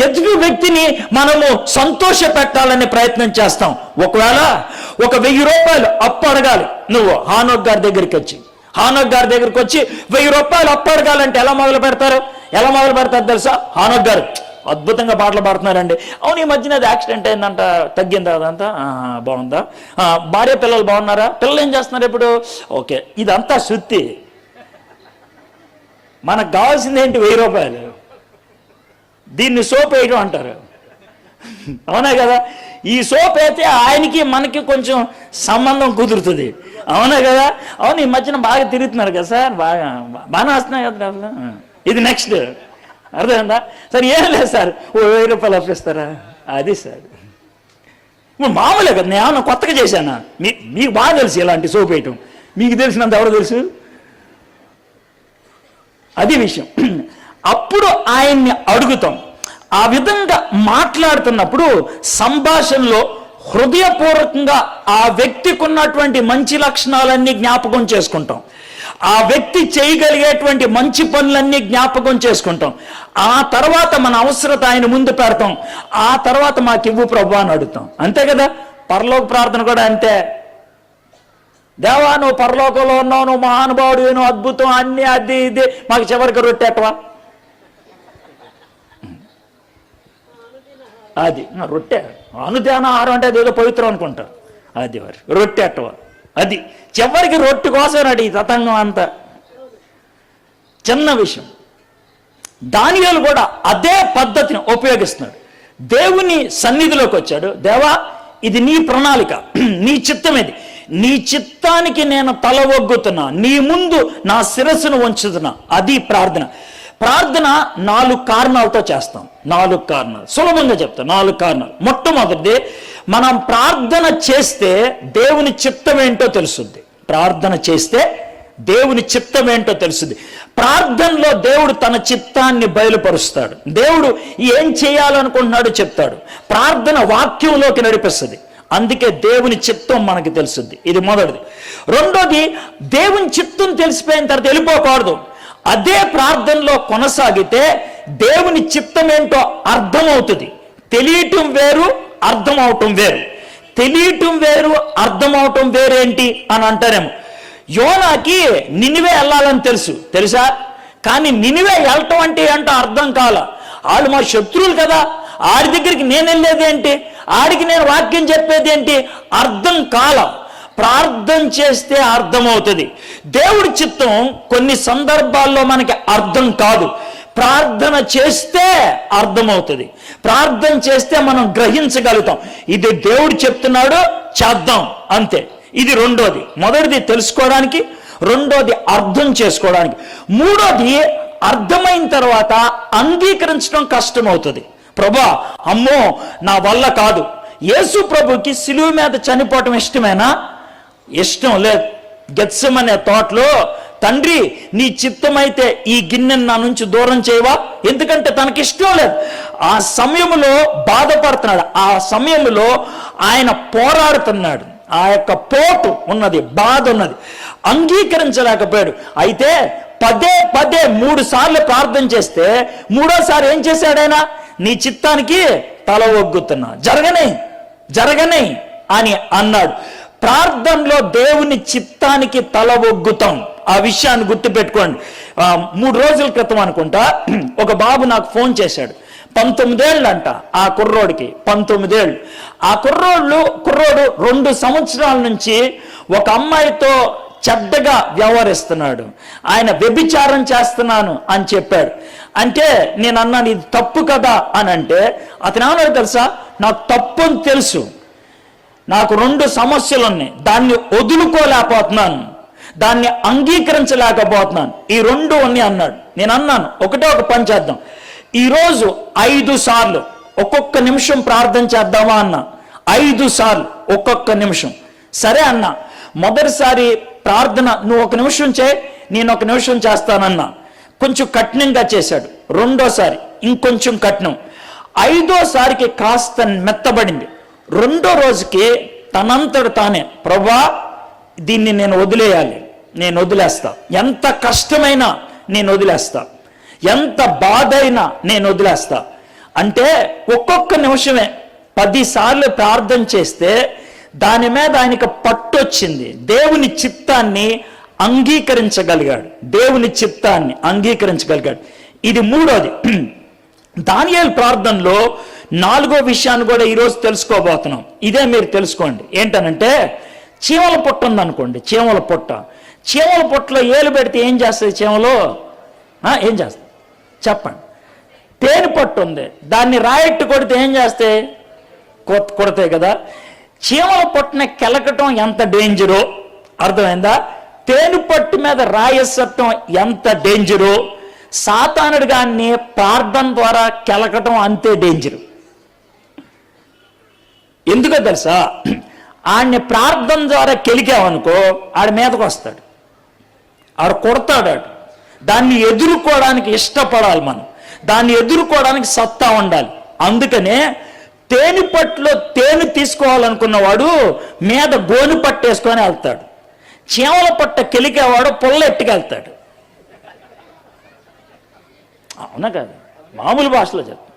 A: ఎదుటి వ్యక్తిని మనము సంతోష పెట్టాలని ప్రయత్నం చేస్తాం. ఒకవేళ 1000 రూపాయలు అప్పు అడగాలి, నువ్వు హానోక్ గారి దగ్గరికి వచ్చి 1000 రూపాయలు అప్పు అడగాలంటే ఎలా మొదలు పెడతారు తెలుసా? హానోక్ గారు అద్భుతంగా పాటలు పాడుతున్నారండి. అవును, ఈ మధ్యన అది యాక్సిడెంట్ అయిందంట, తగ్గిందా అదంతా? బాగుందా? భార్య పిల్లలు బాగున్నారా? పిల్లలు ఏం చేస్తున్నారు ఇప్పుడు? ఓకే. ఇదంతా శుద్ధి. మనకు కావాల్సింది ఏంటి? 1000 రూపాయలు. దీన్ని సోప్ వేయడం అంటారు, అవునా కదా? ఈ సోప్ అయితే ఆయనకి మనకి కొంచెం సంబంధం కుదురుతుంది, అవునా కదా? అవును, ఈ మధ్యన బాగా తిరుగుతున్నారు కదా సార్, బాగానే వస్తున్నాయి కదా. ఇది నెక్స్ట్, అర్థమైందా? సరే, ఏం లేదు సార్, 1000 రూపాయలు అప్పిస్తారా? అది సార్ ఇప్పుడు మామూలే కదా. నేను ఏమన్నా కొత్తగా చేశానా? మీకు బాగా తెలుసు ఇలాంటి సోప్ వేయటం, మీకు తెలిసినంత ఎవరు తెలుసు? అది విషయం. అప్పుడు ఆయన్ని అడుగుతాం. ఆ విధంగా మాట్లాడుతున్నప్పుడు సంభాషణలో హృదయపూర్వకంగా ఆ వ్యక్తికి ఉన్నటువంటి మంచి లక్షణాలన్నీ జ్ఞాపకం చేసుకుంటాం, ఆ వ్యక్తి చేయగలిగేటువంటి మంచి పనులన్నీ జ్ఞాపకం చేసుకుంటాం. ఆ తర్వాత మన అవసరత ఆయన ముందు పెడతాం. ఆ తర్వాత మాకు ఇవ్వు ప్రభు అని అడుగుతాం. అంతే కదా? పరలోక ప్రార్థన కూడా అంతే. దేవా నువ్వు పరలోకంలో ఉన్నావు, నువ్వు మహానుభావుడు, నువ్వు అద్భుతం, అన్ని అది ఇది, మాకు చివరికి రొట్టెటవా? అది రొట్టె అనుదాన ఆహారం అంటే అదేదో పవిత్రం అనుకుంటారు. అది వారి రొట్టె అట్టవా? అది చివరికి రొట్టె కోసం అడి తతంగం అంతా చిన్న విషయం. దానియేలు కూడా అదే పద్ధతిని ఉపయోగిస్తున్నాడు. దేవుని సన్నిధిలోకి వచ్చాడు. దేవా ఇది నీ ప్రణాళిక, నీ చిత్తం ఇది, నీ చిత్తానికి నేను తల ఒగ్గుతున్నా, నీ ముందు నా శిరస్సును ఉంచుతున్నా. అది ప్రార్థన. ప్రార్థన 4 కారణాలతో చేస్తాం. 4 కారణాలు సులభంగా చెప్తాం. 4 కారణాలు. మొట్టమొదటిది, మనం ప్రార్థన చేస్తే దేవుని చిత్తం ఏంటో తెలుస్తుంది. ప్రార్థన చేస్తే దేవుని చిత్తం ఏంటో తెలుస్తుంది. ప్రార్థనలో దేవుడు తన చిత్తాన్ని బయలుపరుస్తాడు. దేవుడు ఏం చేయాలనుకుంటున్నాడో చెప్తాడు. ప్రార్థన వాక్యంలోకి నడిపిస్తుంది. అందుకే దేవుని చిత్తం మనకి తెలుస్తుంది. ఇది మొదటిది. రెండోది, దేవుని చిత్తం తెలిసిపోయిన తర్వాత వెళ్ళిపోకూడదు. అదే ప్రార్థనలో కొనసాగితే దేవుని చిత్తం ఏంటో అర్థమవుతుంది. తెలియటం వేరు, అర్థం అవటం వేరు. తెలియటం వేరు, అర్థం అవటం వేరేంటి అని అంటారేమో. యోనాకి నినివే వెళ్ళాలని తెలుసా? కానీ నినివే వెళ్ళటం అంటే ఏంటో అర్థం కాల. వాళ్ళు మా శత్రువులు కదా, ఆడి దగ్గరికి నేను వెళ్ళేది ఏంటి, ఆడికి నేను వాక్యం చెప్పేది ఏంటి, అర్థం కాల. ప్రార్థన చేస్తే అర్థమవుతుంది. దేవుడి చిత్తం కొన్ని సందర్భాల్లో మనకి అర్థం కాదు, ప్రార్థన చేస్తే అర్థమవుతుంది. ప్రార్థన చేస్తే మనం గ్రహించగలుగుతాం, ఇది దేవుడు చెప్తున్నాడు, చేద్దాం, అంతే. ఇది రెండోది. మొదటిది తెలుసుకోవడానికి, రెండోది అర్థం చేసుకోవడానికి, మూడోది అర్థమైన తర్వాత అంగీకరించడం కష్టమవుతుంది. ప్రభా, అమ్మో నా వల్ల కాదు. యేసు ప్రభుకి సిలువ మీద చనిపోవటం ఇష్టమేనా? ఇష్టం లేదు. గెత్సెమనే తోటలో, తండ్రి నీ చిత్తమైతే ఈ గిన్నెను నా నుంచి దూరం చేయవా? ఎందుకంటే తనకిష్టం లేదు. ఆ సమయంలో బాధపడుతున్నాడు, ఆ సమయంలో ఆయన పోరాడుతున్నాడు. ఆ యొక్క పోటు ఉన్నది, బాధ ఉన్నది, అంగీకరించలేకపోయాడు. అయితే పదే 3 సార్లు ప్రార్థన చేస్తే మూడోసారి ఏం చేశాడు ఆయన? నీ చిత్తానికి తల ఒగ్గుతున్నా, జరగనే అని అన్నాడు. ప్రార్థనలో దేవుని చిత్తానికి తల ఒగ్గుతాం. ఆ విషయాన్ని గుర్తుపెట్టుకోండి. 3 రోజుల క్రితం అనుకుంటా ఒక బాబు నాకు ఫోన్ చేశాడు. 19 ఏళ్ళు అంట ఆ కుర్రోడికి, 19 ఏళ్ళు. ఆ కుర్రోడు 2 సంవత్సరాల నుంచి ఒక అమ్మాయితో చెడ్డగా వ్యవహరిస్తున్నాడు. ఆయన వ్యభిచారం చేస్తున్నాను అని చెప్పాడు. అంటే నేను అన్నాను, ఇది తప్పు కదా అని అంటే అతను ఏమన్నాడు తెలుసా? నాకు తప్పు అని తెలుసు, నాకు 2 సమస్యలు ఉన్నాయి, దాన్ని వదులుకోలేకపోతున్నాను, దాన్ని అంగీకరించలేకపోతున్నాను, ఈ 2 ఉన్నాయి అన్నాడు. నేను అన్నాను, ఒకటే ఒక పని చేద్దాం, ఈరోజు 5 సార్లు ఒక్కొక్క నిమిషం ప్రార్థన చేద్దామా అన్న. 5 సార్లు ఒక్కొక్క నిమిషం. సరే అన్న. మొదటిసారి ప్రార్థన నువ్వు 1 నిమిషం చేయి, నేను 1 నిమిషం చేస్తానన్నా. కొంచెం కఠినంగా చేశాడు. రెండోసారి ఇంకొంచెం కఠినం. 5ఓసారికి కాస్త మెత్తబడింది. 2వ రోజుకి తనంతట తానే, ప్రభా దీన్ని నేను వదిలేయాలి, నేను వదిలేస్తా, ఎంత కష్టమైనా నేను వదిలేస్తా, ఎంత బాధ అయినా నేను వదిలేస్తా. అంటే ఒక్కొక్క నిమిషమే 10 సార్లు ప్రార్థన చేస్తే దాని మీద ఆయనకు పట్టొచ్చింది. దేవుని చిత్తాన్ని అంగీకరించగలిగాడు, దేవుని చిత్తాన్ని అంగీకరించగలిగాడు. ఇది మూడోది. దానియేలు ప్రార్థనలో 4వ విషయాన్ని కూడా ఈరోజు తెలుసుకోబోతున్నాం. ఇదే మీరు తెలుసుకోండి. ఏంటనంటే, చీమల పొట్ట ఉందనుకోండి, చీమల పొట్టలో ఏలు పెడితే ఏం చేస్తుంది? చీమలో ఏం చేస్తుంది చెప్పండి? తేనె పట్టు ఉంది, దాన్ని రాయెట్టు కొడితే ఏం చేస్తే? కొడతాయి కదా. చీమల పొట్టుని కెలకటం ఎంత డేంజరో అర్థమైందా? తేనె పట్టు మీద రాయసత్వం ఎంత డేంజరో, సాతానుడు గాన్ని ప్రార్థన ద్వారా కెలకటం అంతే డేంజరు. ఎందుకో తెలుసా? ఆడిని ప్రార్థన ద్వారా కెలికామనుకో, ఆడి మీదకు వస్తాడు, ఆడు కొడతాడు. దాన్ని ఎదుర్కోవడానికి ఇష్టపడాలి మనం, దాన్ని ఎదుర్కోవడానికి సత్తా ఉండాలి. అందుకనే తేనె పట్టులో తేనె తీసుకోవాలనుకున్నవాడు మీద గోను పట్టేసుకొని వెళ్తాడు, చీమల పట్ట కెలికేవాడు పొల్లెట్టుకెళ్తాడు. అవునా కాదు? మామూలు భాషలో చెప్తాను.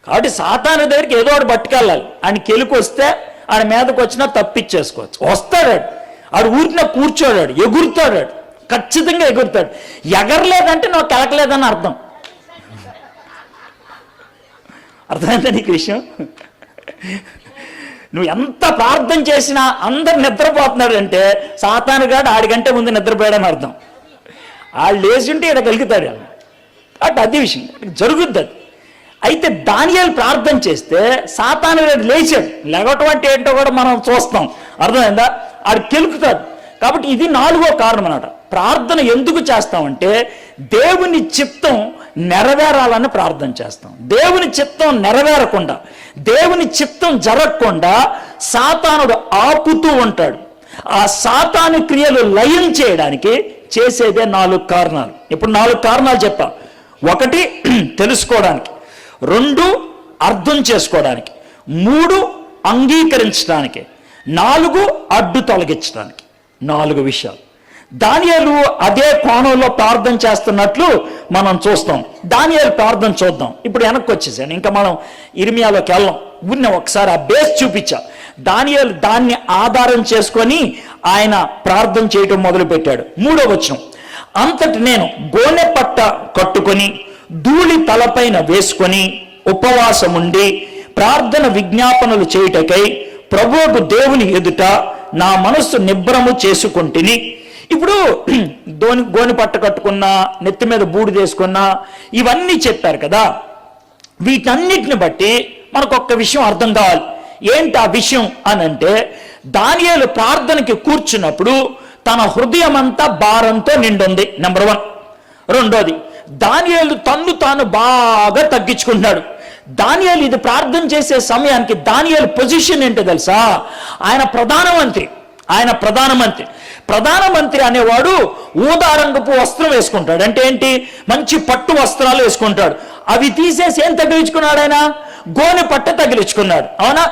A: కాబట్టి సాతాను దగ్గరికి ఏదో ఒకటి పట్టుకెళ్ళాలి. ఆయన కెలికొస్తే ఆయన మీదకి వచ్చినా తప్పించేసుకోవచ్చు. వస్తాడు ఆడు, ఊరిన కూర్చోడాడు, ఎగురుతాడు, ఖచ్చితంగా ఎగురుతాడు. ఎగరలేదంటే నువ్వు కెలకలేదని అర్థం. అర్థమైందా నీకు విషయం? నువ్వు ఎంత ప్రార్థన చేసినా అందరు నిద్రపోతున్నాడు అంటే సాతానుగాడు ఆడికంటే ముందు నిద్రపోయాడని అర్థం. వాళ్ళు లేచి ఉంటే ఇక్కడ కలుగుతాడు. అటు అది విషయం జరుగుద్ది. అది అయితే దానియేలు ప్రార్థన చేస్తే సాతానుగాడు లేచాడు. లేవటం అంటే ఏంటో కూడా మనం చూస్తాం. అర్థమైందా? ఆడు కెలుకుతాడు. కాబట్టి ఇది 4వ కారణం అన్నమాట. ప్రార్థన ఎందుకు చేస్తామంటే దేవుని చిత్తం నెరవేరాలని ప్రార్థన చేస్తాం. దేవుని చిత్తం నెరవేరకుండా, దేవుని చిత్తం జరగకుండా సాతానుడు ఆపుతూ ఉంటాడు. ఆ సాతాను క్రియలు లయం చేయడానికి చేసేదే 4 కారణాలు. ఇప్పుడు 4 కారణాలు చెప్పా. 1 తెలుసుకోవడానికి, 2 అర్థం చేసుకోవడానికి, 3 అంగీకరించడానికి, 4 అడ్డు తొలగించడానికి 4 విషయాలు. దానియేలు అదే కోణంలో ప్రార్థన చేస్తున్నట్లు మనం చూస్తాం. దానియేలు ప్రార్థన చూద్దాం. ఇప్పుడు వెనక్కి వచ్చేసాను, ఇంకా మనం ఇర్మియాలోకి వెళ్ళాం. ఒకసారి ఆ బేస్ చూపించా. దానియేలు దాన్ని ఆధారం చేసుకొని ఆయన ప్రార్థన చేయటం మొదలుపెట్టాడు. 3వ వచనం, అంతటి నేను గోనె పట్ట కట్టుకొని ధూళి తలపైన వేసుకొని ఉపవాసముండి ప్రార్థన విజ్ఞాపనలు చేయుటకై ప్రభువుకు దేవుని ఎదుట నా మనస్సు నిబ్బరము చేసుకొంటిని. ఇప్పుడు గోని పట్ట కట్టుకున్నా, నెత్తి మీద బూడిదేసుకున్నా, ఇవన్నీ చెప్పారు కదా. వీటన్నిటిని బట్టి మనకు ఒక్క విషయం అర్థం కావాలి. ఏంటి ఆ విషయం అని అంటే, దానియేలు ప్రార్థనకి కూర్చున్నప్పుడు తన హృదయం అంతా భారంతో నిండుంది. నెంబర్ 1. రెండోది, దానియేలు తన్ను తాను బాగా తగ్గించుకుంటున్నాడు. దానియేలు ఇది ప్రార్థన చేసే సమయానికి దానియేలు పొజిషన్ ఏంటో తెలుసా? ఆయన ప్రధానమంత్రి అనేవాడు ఊదారంగపు వస్త్రం వేసుకుంటాడు. అంటే ఏంటి? మంచి పట్టు వస్త్రాలు వేసుకుంటాడు. అవి తీసేసి ఏం తగిలించుకున్నాడు? ఆయన గోనె పట్ట తగిలించుకున్నాడు. అవునా?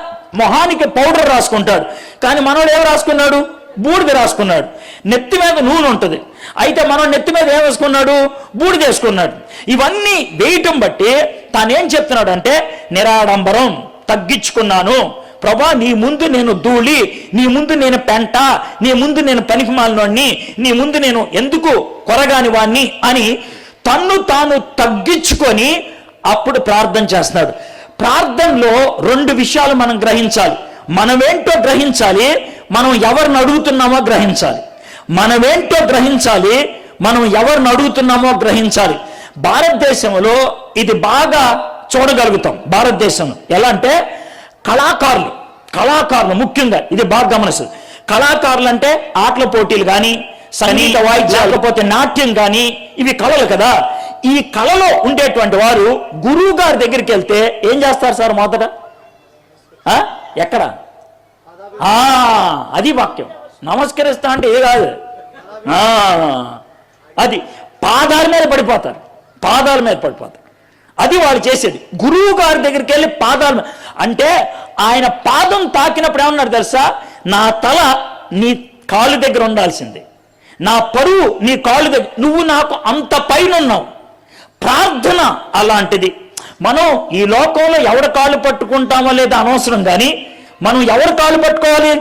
A: మొహానికి పౌడర్ రాసుకుంటాడు. కానీ మనోడు ఏం రాసుకున్నాడు? బూడిద రాసుకున్నాడు. నెత్తి మీద నూనె ఉంటుంది. అయితే మనం నెత్తి మీద ఏం వేసుకున్నాడు? బూడిద వేసుకున్నాడు. ఇవన్నీ వేయటం బట్టి తానేం చెప్తున్నాడు అంటే, నిరాడంబరం, తగ్గించుకున్నాను ప్రభా, నీ ముందు నేను ధూళి, నీ ముందు నేను పెంట, నీ ముందు నేను పనికిమాలినోడిని, నీ ముందు నేను ఎందుకు కొరగాని వాణ్ణి అని తన్ను తాను తగ్గించుకొని అప్పుడు ప్రార్థన చేస్తున్నాడు. ప్రార్థనలో 2 విషయాలు మనం గ్రహించాలి. మనమేంటో గ్రహించాలి, మనం ఎవరిని అడుగుతున్నామో గ్రహించాలి. మనం ఎవరిని అడుగుతున్నామో గ్రహించాలి. భారతదేశంలో ఇది బాగా చూడగలుగుతాం. భారతదేశంలో ఎలా అంటే, కళాకారులు ముఖ్యంగా ఇది బాగా గమనిస్తుంది. కళాకారులు అంటే ఆటల పోటీలు కానీ, సంగీత వాయిద్యాలు, లేకపోతే నాట్యం కానీ, ఇవి కళలు కదా. ఈ కళలో ఉండేటువంటి వారు గురువు గారి దగ్గరికి వెళ్తే ఏం చేస్తారు సార్? మొదట ఎక్కడ? అది వాక్యం. నమస్కరిస్తా అంటే ఏ కాదు, అది పాదాల మీద పడిపోతారు. అది వాళ్ళు చేసేది. గురువు గారి దగ్గరికి వెళ్ళి పాదాలు అంటే ఆయన పాదం తాకినప్పుడు ఏమన్నాడు తెలుసా? నా తల నీ కాలు దగ్గర ఉండాల్సిందే, నా పరువు నీ కాలు దగ్గర, నువ్వు నాకు అంత పైన ఉన్నావు. ప్రార్థన అలాంటిది. మనం ఈ లోకంలో ఎవరి కాళ్ళు పట్టుకుంటామో లేదా అనవసరం, కానీ మనం ఎవరి కాళ్ళు పట్టుకోవాలి?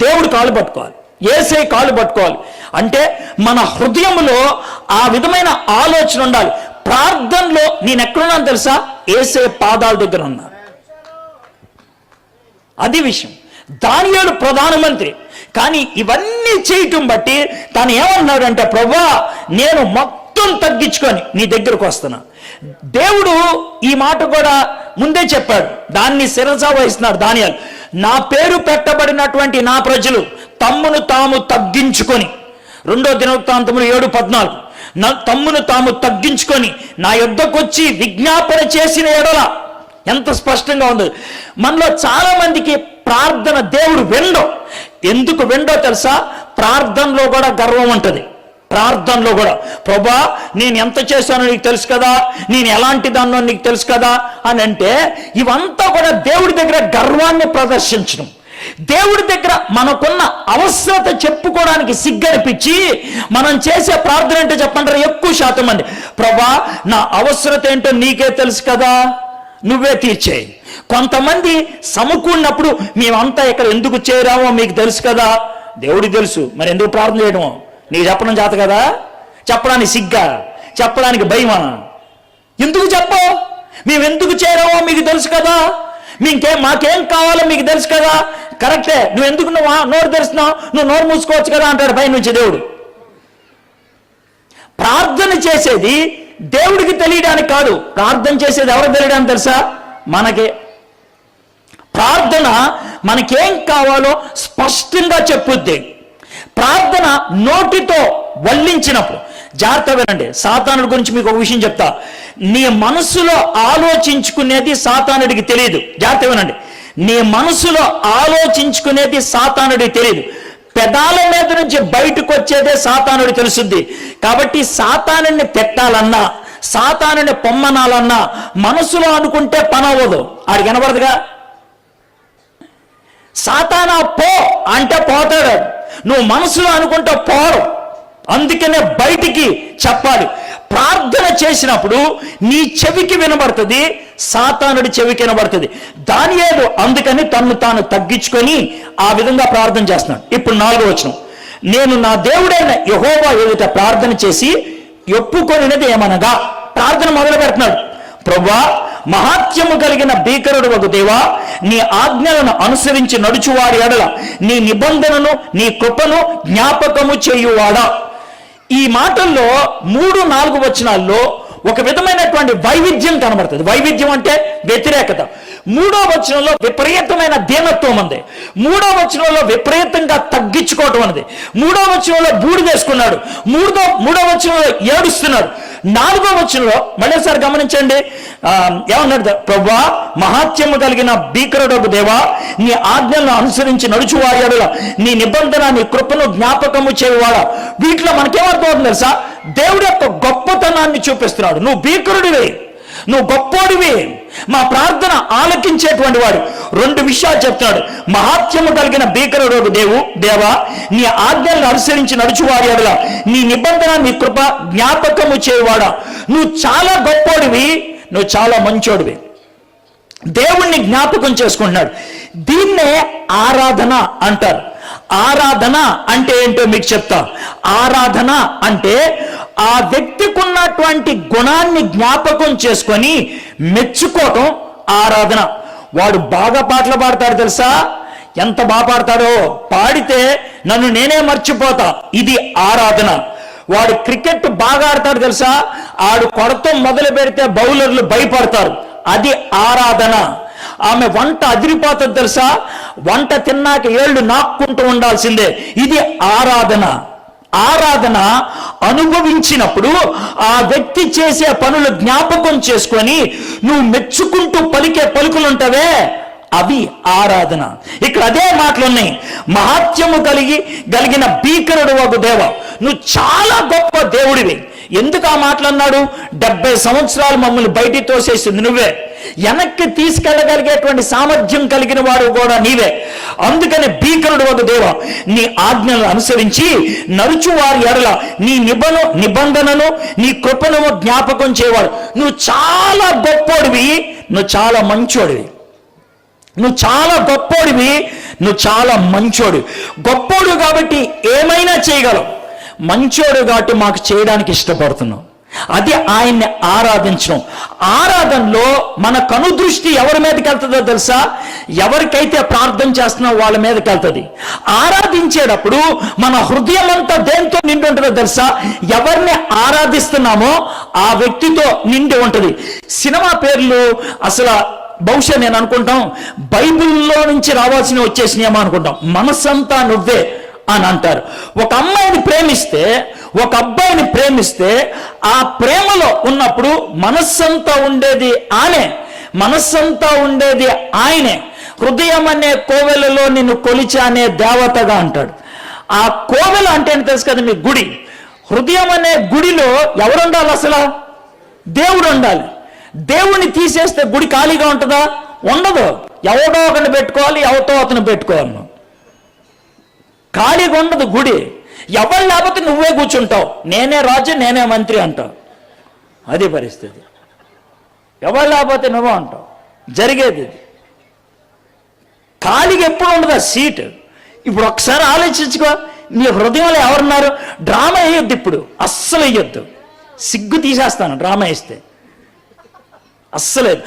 A: దేవుడి కాళ్ళు పట్టుకోవాలి, యేసే కాళ్ళు పట్టుకోవాలి. అంటే మన హృదయంలో ఆ విధమైన ఆలోచన ఉండాలి. ప్రార్థనలో నేను ఎక్కడున్నాను తెలుసా? యేసే పాదాల దగ్గర ఉన్నా. అది విషయం. దానియేలు ప్రధానమంత్రి, కానీ ఇవన్నీ చేయటం బట్టి తను ఏమన్నాడంటే, ప్రభువా నేను మొత్తం తగ్గించుకొని నీ దగ్గరకు వస్తున్నా. దేవుడు ఈ మాట కూడా ముందే చెప్పాడు, దాన్ని శిరస వహిస్తున్నాడు దానియేలు. నా పేరు పెట్టబడినటువంటి నా ప్రజలు తమ్మును తాము తగ్గించుకొని, 2వ దినవృత్తాంతములు 7:14, తమ్మును తాము తగ్గించుకొని నా యొద్దకు వచ్చి విజ్ఞాపన చేసిన ఎడల. ఎంత స్పష్టంగా ఉంది. మనలో చాలా మందికి ప్రార్థన దేవుడు వినడో. ఎందుకు వినడో తెలుసా? ప్రార్థనలో కూడా గర్వం ఉంటుంది. ప్రార్థనలో కూడా, ప్రభా నేను ఎంత చేశానో నీకు తెలుసు కదా, నేను ఎలాంటి దాన్నో నీకు తెలుసు కదా అని అంటే, ఇవంతా కూడా దేవుడి దగ్గర గర్వాన్ని ప్రదర్శించడం. దేవుడి దగ్గర మనకున్న అవసరత చెప్పుకోవడానికి సిగ్గనిపించి మనం చేసే ప్రార్థన అంటే చెప్పంటారు ఎక్కువ శాతం మంది, ప్రభా నా అవసరత ఏంటో నీకే తెలుసు కదా, నువ్వే తీర్చేయి. కొంతమంది సమకూడినప్పుడు మేమంతా ఇక్కడ ఎందుకు చేరామో మీకు తెలుసు కదా, దేవుడికి తెలుసు, మరి ఎందుకు ప్రార్థన చేయడమో నీకు చెప్పడం చేత కదా, చెప్పడానికి సిగ్గా, చెప్పడానికి భయమా? ఎందుకు చెప్పవు? మేము ఎందుకు చేరామో మీకు తెలుసు కదా, మాకేం కావాలో మీకు తెలుసు కదా. కరెక్టే, నువ్వు ఎందుకు నోరు తెరుస్తున్నావు, నువ్వు నోరు మూసుకోవచ్చు కదా అంటాడు పై నుంచి దేవుడు. ప్రార్థన చేసేది దేవుడికి తెలియడానికి కాదు, ప్రార్థన చేసేది ఎవరికి తెలియడానికి తెలుసా? మనకే. ప్రార్థన మనకేం కావాలో స్పష్టంగా చెప్పుద్ది. ప్రార్థన నోటితో వల్లించినప్పుడు, జాగ్రత్త వినండి, సాతానుడి గురించి మీకు ఒక విషయం చెప్తా. నీ మనసులో ఆలోచించుకునేది సాతానుడికి తెలియదు. జాగ్రత్త వినండి, నీ మనసులో ఆలోచించుకునేది సాతానుడికి తెలియదు. పెదాల మీద నుంచి బయటకు వచ్చేదే సాతానుడి తెలుసుద్ది. కాబట్టి సాతానుడిని పెట్టాలన్నా, సాతానుడిని పొమ్మనాలన్నా మనసులో అనుకుంటే పని అవ్వదు, ఆడికి కనబడదుగా. సాతానా పో అంటే పోతాడు, నువ్వు మనసులో అనుకుంటే పోడు. అందుకనే బయటికి చెప్పాలి. ప్రార్థన చేసినప్పుడు నీ చెవికి వినబడుతుంది, సాతానుడి చెవికి వినబడుతుంది. దానియేలు అందుకని తన్ను తాను తగ్గించుకొని ఆ విధంగా ప్రార్థన చేస్తున్నాడు. ఇప్పుడు 4వ వచనం, నేను నా దేవుడైన యెహోవా ఎదుట ప్రార్థన చేసి ఒప్పుకొనినది ఏమనగా, ప్రార్థన మొదలు పెడుతున్నాడు. ప్రభువా, మహాత్యము కలిగిన భీకరుడు వగు దేవా, నీ ఆజ్ఞలను అనుసరించి నడుచువారి ఎడల నీ నిబంధనను నీ కృపను జ్ఞాపకము చేయువాడా. ఈ మాటల్లో 3-4 వచనాల్లో ఒక విధమైనటువంటి వైవిధ్యం కనబడుతుంది. వైవిధ్యం అంటే వ్యతిరేకత. 3వ వచనంలో విపరీతమైన దీనత్వం ఉంది, 3వ వచనంలో విపరీతంగా తగ్గించుకోవటం అనేది, 3వ వచనంలో బూడిదేసుకున్నాడు, 3వ వచనంలో ఏడుస్తున్నాడు, 4వ వచనంలో మళ్ళీసారి గమనించండి ఏమన్నాడు, ప్రభువా, మహాత్యము కలిగిన భీకరుడగు దేవా, నీ ఆజ్ఞలను అనుసరించి నడుచువారి ఎడల నీ నిబంధన నీ కృపను జ్ఞాపకము చేయువాడా. వీటిలో మనకేమర్థం అవుతుంది తెలుసా? దేవుడి యొక్క గొప్పతనాన్ని చూపిస్తున్నాడు. నువ్వు భీకరుడివి, నువ్వు గొప్పోడివి, మా ప్రార్థన ఆలకించేటువంటి వాడు. 2 విషయాలు చెప్తున్నాడు. మహాత్యము కలిగిన భీకరుడు దేవా, నీ ఆజ్ఞలను అనుసరించి నడుచువారి ఎడల నీ నిబంధన నీ కృప జ్ఞాపకము చేయువాడా. నువ్వు చాలా గొప్పోడివి, నువ్వు చాలా మంచోడివి. దేవుణ్ణి జ్ఞాపకం చేసుకుంటున్నాడు. దీన్నే ఆరాధన అంటారు. ఆరాధన అంటే ఏంటో మీకు చెప్తా. ఆరాధన అంటే ఆ వ్యక్తికి ఉన్నటువంటి గుణాన్ని జ్ఞాపకం చేసుకొని మెచ్చుకోవటం ఆరాధన. వాడు బాగా పాటలు పాడతాడు తెలుసా, ఎంత బాగా పాడతాడో, పాడితే నన్ను నేనే మర్చిపోతా, ఇది ఆరాధన. వాడు క్రికెట్ బాగా ఆడతాడు తెలుసా, ఆడు కొడతం మొదలు పెడితే బౌలర్లు భయపడతారు, అది ఆరాధన. ఆమె వంట అదిరిపోతుంది తెలుసా, వంట తిన్నాక ఏళ్ళు నాక్కుంటూ ఉండాల్సిందే, ఇది ఆరాధన. ఆరాధన అనుభవించినప్పుడు ఆ వ్యక్తి చేసే పనులు జ్ఞాపకం చేసుకొని నువ్వు మెచ్చుకుంటూ పలికే పలుకులుంటవే, అవి ఆరాధన. ఇక్కడ అదే మాటలున్నాయి. మహాత్యము కలిగిన భీకరుడు వగు దేవ, నువ్వు చాలా గొప్ప దేవుడివి. ఎందుకు ఆ మాటలు అన్నాడు? 70 సంవత్సరాలు మమ్మల్ని బయటికి తోసేసింది నువ్వే, వెనక్కి తీసుకెళ్ళగలిగేటువంటి సామర్థ్యం కలిగిన వాడు కూడా నీవే. అందుకని భీకరుడు వగు దేవ, నీ ఆజ్ఞలను అనుసరించి నడుచు వారి ఎడల నీ నిబంధనను నీ కృపను జ్ఞాపకం చేయవాడు. నువ్వు చాలా గొప్పోడివి, నువ్వు చాలా మంచోడివి. నువ్వు చాలా గొప్పోడివి, నువ్వు చాలా మంచోడు. గొప్పోడు కాబట్టి ఏమైనా చేయగలవు, మంచోడు కాబట్టి మాకు చేయడానికి ఇష్టపడుతున్నావు. అది ఆయన్ని ఆరాధించడం. ఆరాధనలో మన కనుదృష్టి ఎవరి మీదకి వెళ్తుందో తెలుసా? ఎవరికైతే ప్రార్థన చేస్తున్నావో వాళ్ళ మీదకి వెళ్తుంది. ఆరాధించేటప్పుడు మన హృదయం అంతా దేంతో నిండి ఉంటుందో తెలుసా? ఎవరిని ఆరాధిస్తున్నామో ఆ వ్యక్తితో నిండి ఉంటుంది. సినిమా పేర్లు అసలు బహుశా నేను అనుకుంటాం బైబిల్లో నుంచి రావాల్సిన వచ్చేసినామో అనుకుంటాం. మనసంతా నువ్వే అని అంటారు. ఒక అమ్మాయిని ప్రేమిస్తే, ఒక అబ్బాయిని ప్రేమిస్తే ఆ ప్రేమలో ఉన్నప్పుడు మనస్సంతా ఉండేది ఆనే, మనస్సంతా ఉండేది ఆయనే. హృదయం అనే కోవెలలో నిన్ను కొలిచి అనే దేవతగా అంటాడు. ఆ కోవెల అంటే ఏంటి తెలుసు కదా, మీ గుడి. హృదయం అనే గుడిలో ఎవరు ఉండాలి? అసలు దేవుడు ఉండాలి. దేవుణ్ణి తీసేస్తే గుడి ఖాళీగా ఉంటుందా? ఉండదు. ఎవడో ఒకరిని పెట్టుకోవాలి, ఎవరితో అతను పెట్టుకోవాలి. ఖాళీగా ఉండదు గుడి. ఎవరు లేకపోతే నువ్వే కూర్చుంటావు, నేనే రాజు నేనే మంత్రి అంటావు. అది పరిస్థితి. ఎవరు లేకపోతే నువ్వే అంటావు. జరిగేది ఇది. ఖాళీగా ఎప్పుడు ఉండదు సీటు. ఇప్పుడు ఒకసారి ఆలోచించుకో, నీ హృదయంలో ఎవరున్నారు? డ్రామా వేయొద్దు, ఇప్పుడు అస్సలు వేయొద్దు. సిగ్గు తీసేస్తాను డ్రామా వేస్తే. అస్సలేదు.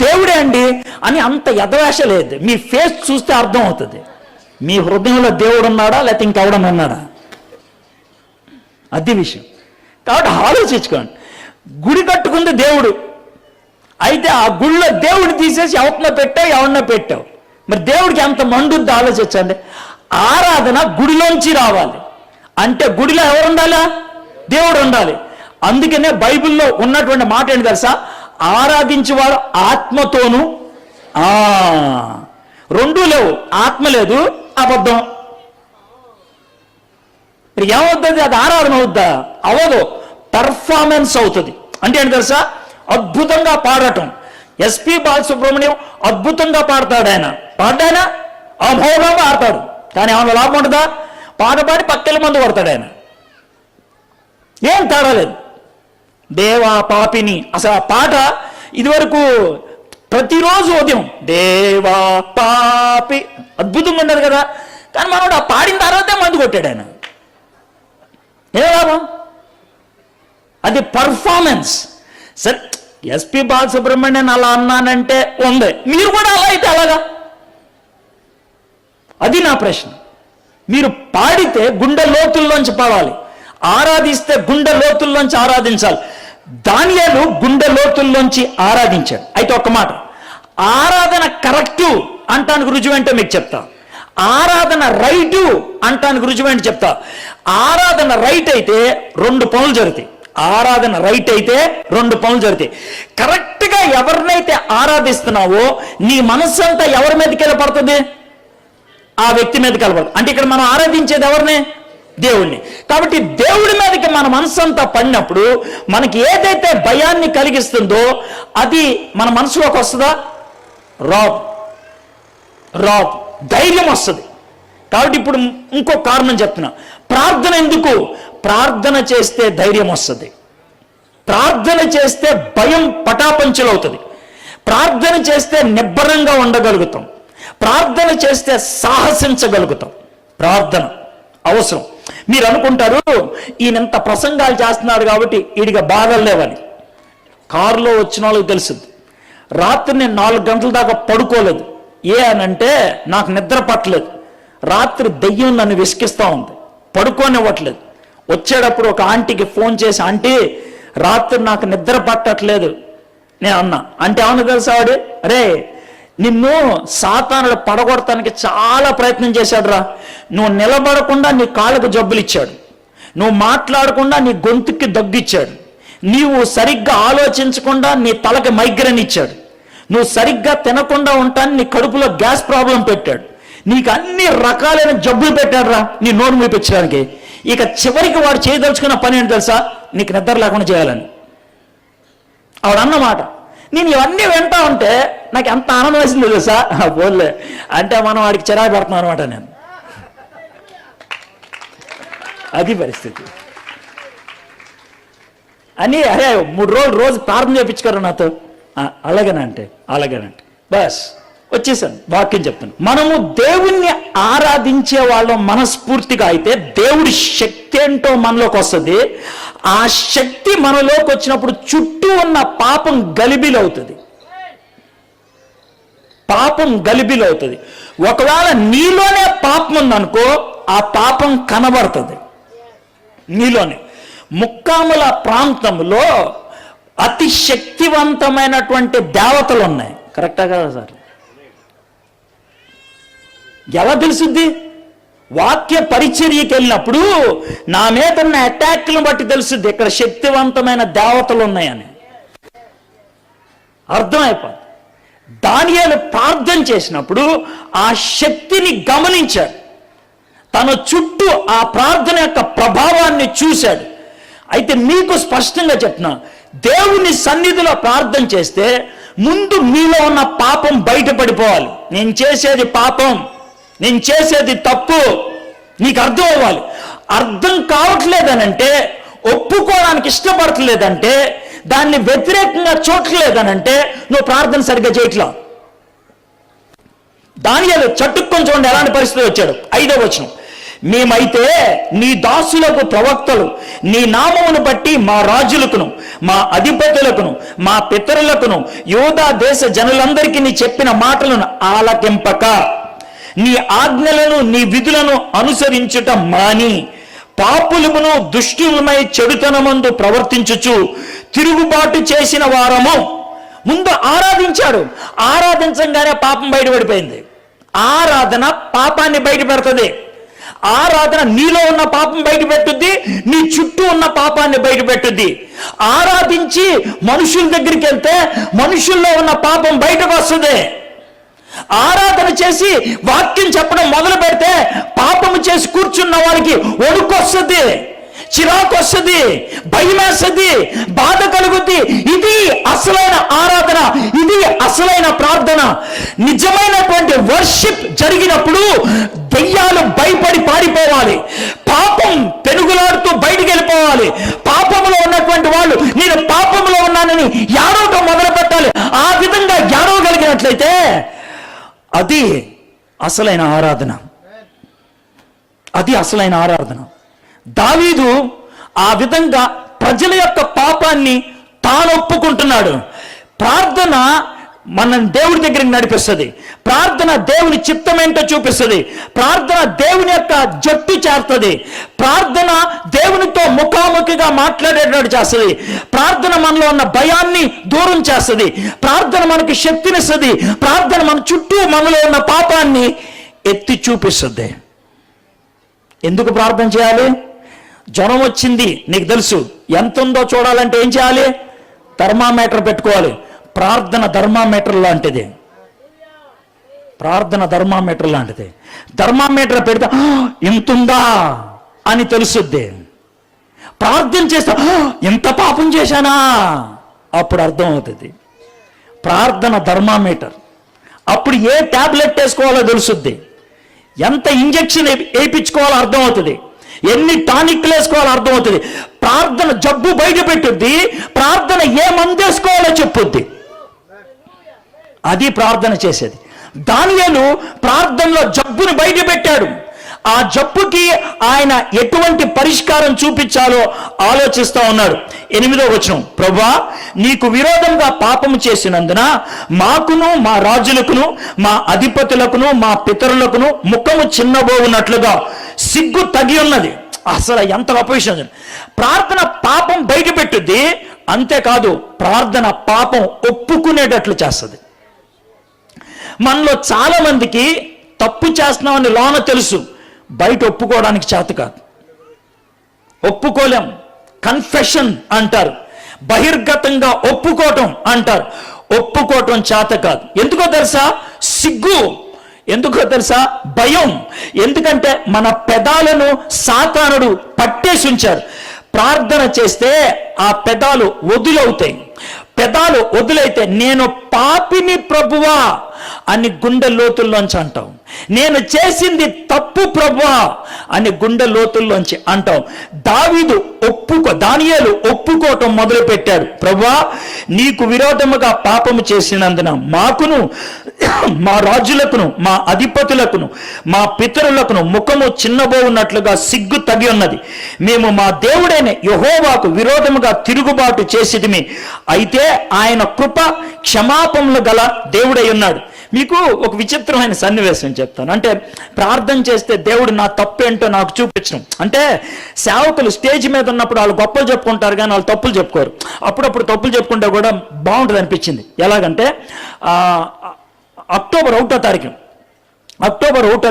A: దేవుడే అండి అని అంత యథవేష లేదు. మీ ఫేస్ చూస్తే అర్థం అవుతుంది మీ హృదయంలో దేవుడు ఉన్నాడా లేకపోతే ఇంకెవడన్నా ఉన్నాడా, అది విషయం. కాబట్టి ఆలోచించుకోండి. గుడి కట్టుకుంది దేవుడు, అయితే ఆ గుడిలో దేవుడిని తీసేసి ఎవరినో పెట్టావు. మరి దేవుడికి ఎంత మండుద్ది ఆలోచించండి. ఆరాధన గుడిలోంచి రావాలి అంటే గుడిలో ఎవరు ఉండాలా? దేవుడు ఉండాలి. అందుకనే బైబిల్లో ఉన్నటువంటి మాట ఏంటి తెలుసా? ఆరాధించేవాడు ఆత్మతోనూ, రెండూ లేవు, ఆత్మ లేదు, అబద్ధం. ఏమవుతుంది? అది ఆరాధన అవుద్దా? అవదు, పర్ఫార్మెన్స్ అవుతుంది. అంటే ఏంటి తెలుసా? అద్భుతంగా పాడటం. ఎస్పి బాలసుబ్రహ్మణ్యం అద్భుతంగా పాడతాడు. ఆయన పాడాయన అమోఘంగా ఆడతాడు. కానీ ఏమన్నా లాభం ఉంటుందా? పాట పాడి పక్కెళ్ళ మందు కొడతాడు ఆయన. ఏం తేడా లేదు. దేవా పాపిని, అసలు ఆ పాట ఇదివరకు ప్రతిరోజు ఉదయం దేవా పాపి అద్భుతంగా ఉండదు కదా. కానీ మనోడు ఆ పాడిన తర్వాతే మందు కొట్టాడు ఆయన. ఏ లాభం? అది పర్ఫార్మెన్స్. సరే, ఎస్పి బాలసుబ్రహ్మణ్యం అలా అన్నానంటే ఉంది, మీరు కూడా అలా అయితే అలాగా? అది నా ప్రశ్న. మీరు పాడితే గుండె లోతుల్లోంచి పాడాలి, ఆరాధిస్తే గుండె లోతుల్లోంచి ఆరాధించాలి. దానియేలు గుండె లోతుల్లోంచి ఆరాధించాడు. అయితే ఒక్క మాట, ఆరాధన కరెక్టు అంటానికి రుజువేంటో మీకు చెప్తా. ఆరాధన రైటు అంటానికి రుజువేంటో చెప్తా. ఆరాధన రైట్ అయితే 2 పనులు జరుగుతాయి. ఆరాధన రైట్ అయితే 2 పనులు జరుగుతాయి. కరెక్ట్గా ఎవరినైతే ఆరాధిస్తున్నావో నీ మనస్సు అంతా ఎవరి మీదకి వెళ్ళబడుతుంది? ఆ వ్యక్తి మీదకి వెళ్ళబడుతుంది. అంటే ఇక్కడ మనం ఆరాధించేది ఎవరిని? దేవుణ్ణి. కాబట్టి దేవుడి మీదకి మన మనసు అంతా పడినప్పుడు మనకి ఏదైతే భయాన్ని కలిగిస్తుందో అది మన మనసులోకి వస్తుందా? రాదు. ధైర్యం వస్తుంది. కాబట్టి ఇప్పుడు ఇంకో కారణం చెప్తున్నా. ప్రార్థన ఎందుకు? ప్రార్థన చేస్తే ధైర్యం వస్తుంది. ప్రార్థన చేస్తే భయం పటాపంచలవుతుంది. ప్రార్థన చేస్తే నిబ్బరంగా ఉండగలుగుతాం. ప్రార్థన చేస్తే సాహసించగలుగుతాం. ప్రార్థన అవసరం. మీరు అనుకుంటారు ఈయనంత ప్రసంగాలు చేస్తున్నాడు కాబట్టి వీడిగా బాధలు లేవని. కారులో వచ్చిన వాళ్ళకి తెలుస్తుంది. రాత్రి నేను 4 గంటల దాకా పడుకోలేదు. ఏ అనంటే నాకు నిద్ర పట్టలేదు. రాత్రి దెయ్యం నన్ను విసికిస్తూ ఉంది, పడుకోనివ్వట్లేదు. వచ్చేటప్పుడు ఒక ఆంటీకి ఫోన్ చేసి, ఆంటీ రాత్రి నాకు నిద్ర పట్టట్లేదు నేను అన్నా. అంటే ఏమన్నా తెలుసా వాడు? అరే నిన్ను సాతానుడు పడగొడటానికి చాలా ప్రయత్నం చేశాడు రా. నువ్వు నిలబడకుండా నీ కాళ్ళకు జబ్బులు ఇచ్చాడు, నువ్వు మాట్లాడకుండా నీ గొంతుకి దగ్గిచ్చాడు, నీవు సరిగ్గా ఆలోచించకుండా నీ తలకి మైగ్రేన్ ఇచ్చాడు, నువ్వు సరిగ్గా తినకుండా ఉంటాను నీ కడుపులో గ్యాస్ ప్రాబ్లం పెట్టాడు, నీకు అన్ని రకాలైన జబ్బులు పెట్టాడు రా నీ నోరు మూపించడానికి. ఇక చివరికి వాడు చేయదలుచుకున్న పని ఏంటి తెలుసా? నీకు నిద్ర లేకుండా చేయాలని. ఆవిడన్నమాట. నేను ఇవన్నీ వింటా ఉంటే నాకు ఎంత ఆనందం వేసింది తెలుసా? పోలే అంటే మనం వాడికి చిరాకు పెడుతున్నాం అనమాట. నేను అది పరిస్థితి అని. అరే 3 రోజు ప్రార్థన చేయించుకోరు నాతో. అలాగేనంటే బస్ వచ్చేసాను. వాక్యం చెప్తాను. మనము దేవుణ్ణి ఆరాధించే వాళ్ళం మనస్ఫూర్తిగా అయితే దేవుడి శక్తి ఏంటో మనలోకి వస్తుంది. ఆ శక్తి మనలోకి వచ్చినప్పుడు చుట్టూ ఉన్న పాపం గలిబిలవుతుంది. ఒకవేళ నీలోనే పాపం ఉందనుకో, ఆ పాపం కనబడుతుంది నీలోనే. ముక్కాముల ప్రాంతంలో అతి శక్తివంతమైనటువంటి దేవతలు ఉన్నాయి. కరెక్టా కదా సార్? ఎలా తెలుసుద్ది? వాక్య పరిచర్యకి వెళ్ళినప్పుడు నా మీద ఉన్న అటాక్లను బట్టి తెలుసుద్ది ఇక్కడ శక్తివంతమైన దేవతలు ఉన్నాయని అర్థమైపోయింది. దానియేలు ప్రార్థన చేసినప్పుడు ఆ శక్తిని గమనించాడు. తన చుట్టూ ఆ ప్రార్థన యొక్క ప్రభావాన్ని చూశాడు. అయితే మీకు స్పష్టంగా చెప్తున్నా, దేవుని సన్నిధిలో ప్రార్థన చేస్తే ముందు మీలో ఉన్న పాపం బయటపడిపోవాలి. నేను చేసేది పాపం, నేను చేసేది తప్పు నీకు అర్థం అవ్వాలి. అర్థం కావట్లేదనంటే, ఒప్పుకోవడానికి ఇష్టపడట్లేదంటే, దాన్ని వ్యతిరేకంగా చూడట్లేదనంటే నువ్వు ప్రార్థన సరిగ్గా చేయట్లా. దానియేలు చట్టుకొని చూడండి ఎలాంటి పరిస్థితి వచ్చాడు. 5వ వచనం, మేమైతే నీ దాసులకు ప్రవక్తలు నీ నామమును బట్టి మా రాజులకును మా అధిపతులకును మా పితరులకును యూదా దేశ జనులందరికీ నీ చెప్పిన మాటలను ఆలకింపక నీ ఆజ్ఞలను నీ విధులను అనుసరించుట మాని పాపులమును దుష్టులమై చెడుతనమందు ప్రవర్తించుచు తిరుగుబాటు చేసిన వారము. ముందు ఆరాధించాడు. ఆరాధించగానే పాపం బయటపడిపోయింది. ఆరాధన పాపాన్ని బయట పెడుతుంది. ఆరాధన నీలో ఉన్న పాపం బయట పెట్టుద్ది, నీ చుట్టూ ఉన్న పాపాన్ని బయట పెట్టుద్ది. ఆరాధించి మనుషుల దగ్గరికి వెళ్తే మనుషుల్లో ఉన్న పాపం బయటకు వస్తుంది. ఆరాధన చేసి వాక్యం చెప్పడం మొదలు పెడితే పాపము చేసి కూర్చున్న వారికి వణుకు వస్తుంది, చిరాకు వస్తుంది, భయం వేస్తుంది, బాధ కలుగుద్ది. ఇది అసలైన ఆరాధన, ఇది అసలైన ప్రార్థన. ఆరాధన, నిజమైనటువంటి వర్షిప్ జరిగినప్పుడు దెయ్యాలు భయపడి పారిపోవాలి, పాపం పెనుగులాడుతూ బయటికి వెళ్ళిపోవాలి, పాపంలో ఉన్నటువంటి వాళ్ళు నేను పాపంలో ఉన్నానని ఏడవటం మొదలు పెట్టాలి. ఆ విధంగా ఏడవగలిగినట్లయితే అది అసలైన ఆరాధన. అది అసలైన ఆరాధన. దావీదు ఆ విధంగా ప్రజల యొక్క పాపాన్ని తాను ఒప్పుకుంటున్నాడు. ప్రార్థన మన దేవుడి దగ్గరికి నడిపిస్తుంది. ప్రార్థన దేవుని చిత్తం ఏంటో చూపిస్తుంది. ప్రార్థన దేవుని యొక్క జట్టు చేరుతుంది. ప్రార్థన దేవునితో ముఖాముఖిగా మాట్లాడేటట్టు చేస్తుంది. ప్రార్థన మనలో ఉన్న భయాన్ని దూరం చేస్తుంది. ప్రార్థన మనకి శక్తినిస్తుంది. ప్రార్థన మన చుట్టూ మనలో ఉన్న పాపాన్ని ఎత్తి చూపిస్తుంది. ఎందుకు ప్రార్థన చేయాలి? జ్వరం వచ్చింది, నీకు తెలుసు, ఎంత ఉందో చూడాలంటే ఏం చేయాలి? థర్మామీటర్ పెట్టుకోవాలి. ప్రార్థన థర్మామీటర్ లాంటిది. ప్రార్థన థర్మామీటర్ లాంటిది. థర్మామీటర్ పెడితే ఇంతుందా అని తెలుసుద్ది. ప్రార్థన చేస్తా ఎంత పాపం చేశానా అప్పుడు అర్థం అవుతుంది. ప్రార్థన థర్మామీటర్. అప్పుడు ఏ ట్యాబ్లెట్ వేసుకోవాలో తెలుసుద్ది, ఎంత ఇంజెక్షన్ వేయించుకోవాలో అర్థమవుతుంది, ఎన్ని టానిక్లు వేసుకోవాలో అర్థమవుతుంది. ప్రార్థన జబ్బు బయట పెట్టుద్ది, ప్రార్థన ఏ మందు వేసుకోవాలో చెప్పుద్ది. అది ప్రార్థన చేసేది. దానియేలు ప్రార్థనలో జబ్బుని బయట పెట్టాడు. ఆ జబ్బుకి ఆయన ఎటువంటి పరిష్కారం చూపించాలో ఆలోచిస్తూ ఉన్నాడు. 8వ వచనం, ప్రభువా నీకు విరోధంగా పాపము చేసినందున మాకును మా రాజులకును మా అధిపతులకును మా పితరులకును ముఖము చిన్నబోవున్నట్లుగా సిగ్గు తగి ఉన్నది. అసలు ఎంత గొప్ప విషయం. ప్రార్థన పాపం బయట పెట్టుద్ది. అంతేకాదు ప్రార్థన పాపం ఒప్పుకునేటట్లు చేస్తుంది. మనలో చాలా మందికి తప్పు చేస్తున్నామని లోన తెలుసు, బయట ఒప్పుకోవడానికి చేత కాదు. ఒప్పుకోలేం. కన్ఫెషన్ అంటారు, బహిర్గతంగా ఒప్పుకోవటం అంటారు. ఒప్పుకోవటం చేత కాదు. ఎందుకో తెలుసా? సిగ్గు. ఎందుకో తెలుసా? భయం. ఎందుకంటే మన పెదాలను సాతానుడు పట్టేసి ఉంచారు. ప్రార్థన చేస్తే ఆ పెదాలు వదులవుతాయి. పెదాలు వదులైతే నేను పాపిని ప్రభువా అని గుండె లోతుల్లోంచి అంటాం. నేను చేసింది తప్పు ప్రభువా అని గుండె లోతుల్లోంచి అంటాం. దానియేలు ఒప్పుకోవటం మొదలు పెట్టాడు. ప్రభువా నీకు విరోధముగా పాపము చేసినందున మాకును మా రాజులకును మా అధిపతులకును మా పితరులకును ముఖము చిన్నబోవున్నట్లుగా సిగ్గు తగి ఉన్నది. మేము మా దేవుడైన యెహోవాకు విరోధముగా తిరుగుబాటు చేసిదిమి. అయితే ఆయన కృప క్షమాపణలు గల దేవుడై ఉన్నాడు. మీకు ఒక విచిత్రమైన సన్నివేశం చెప్తాను. అంటే ప్రార్థన చేస్తే దేవుడు నా తప్పు ఏంటో నాకు చూపించడం. అంటే సేవకులు స్టేజ్ మీద ఉన్నప్పుడు వాళ్ళు గొప్పలు చెప్పుకుంటారు కానీ వాళ్ళు తప్పులు చెప్పుకోరు. అప్పుడప్పుడు తప్పులు చెప్పుకుంటే కూడా బాగుంటుంది అనిపించింది. ఎలాగంటే అక్టోబర్ 1వ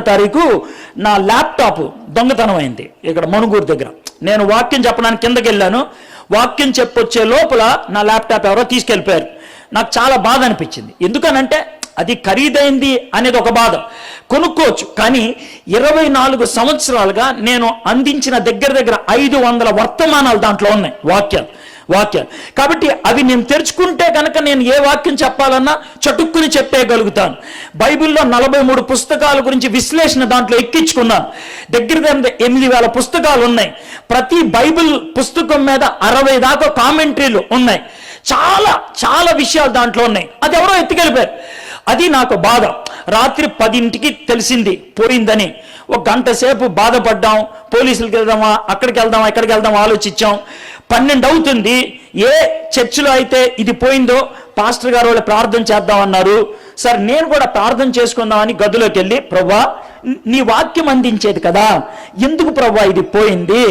A: తారీఖు నా ల్యాప్టాప్ దొంగతనం అయింది ఇక్కడ మణుగూరు దగ్గర. నేను వాక్యం చెప్పడానికి కిందకి వెళ్ళాను. వాక్యం చెప్పొచ్చే లోపల నా ల్యాప్టాప్ ఎవరో తీసుకెళ్ళిపోయారు. నాకు చాలా బాధ అనిపించింది. ఎందుకనంటే అది ఖరీదైంది అనేది ఒక బాధ, కొనుక్కోవచ్చు. కానీ 24 సంవత్సరాలుగా నేను అందించిన దగ్గర 500 వర్తమానాలు దాంట్లో ఉన్నాయి, వాక్యాలు. కాబట్టి అవి నేను తెరుచుకుంటే కనుక నేను ఏ వాక్యం చెప్పాలన్నా చటుక్కుని చెప్పేయగలుగుతాను. బైబిల్లో 43 పుస్తకాల గురించి విశ్లేషణ దాంట్లో ఎక్కించుకున్నాను. దగ్గర 8,000 పుస్తకాలు ఉన్నాయి. ప్రతి బైబిల్ పుస్తకం మీద 60 దాకా కామెంటరీలు ఉన్నాయి. చాలా చాలా విషయాలు దాంట్లో ఉన్నాయి. అది ఎవరో ఎత్తుకెళ్ళిపోయారు. అది నాకు బాధ. రాత్రి 10ంటికి తెలిసింది పోయిందని. ఒక గంట సేపు బాధపడ్డాం. పోలీసులకి వెళ్దామా, అక్కడికి వెళ్దామా, ఇక్కడికి వెళ్దామా ఆలోచించాం. 12 అవుతుంది. ఏ చర్చిలో అయితే ఇది పోయిందో పాస్టర్ గారు వాళ్ళు ప్రార్థన చేద్దామన్నారు. సరే నేను కూడా ప్రార్థన చేసుకుందామని గదిలోకి వెళ్ళి, ప్రభువా నీ వాక్యం అందించేది కదా, ఎందుకు ప్రభువా ఇది పోయింది,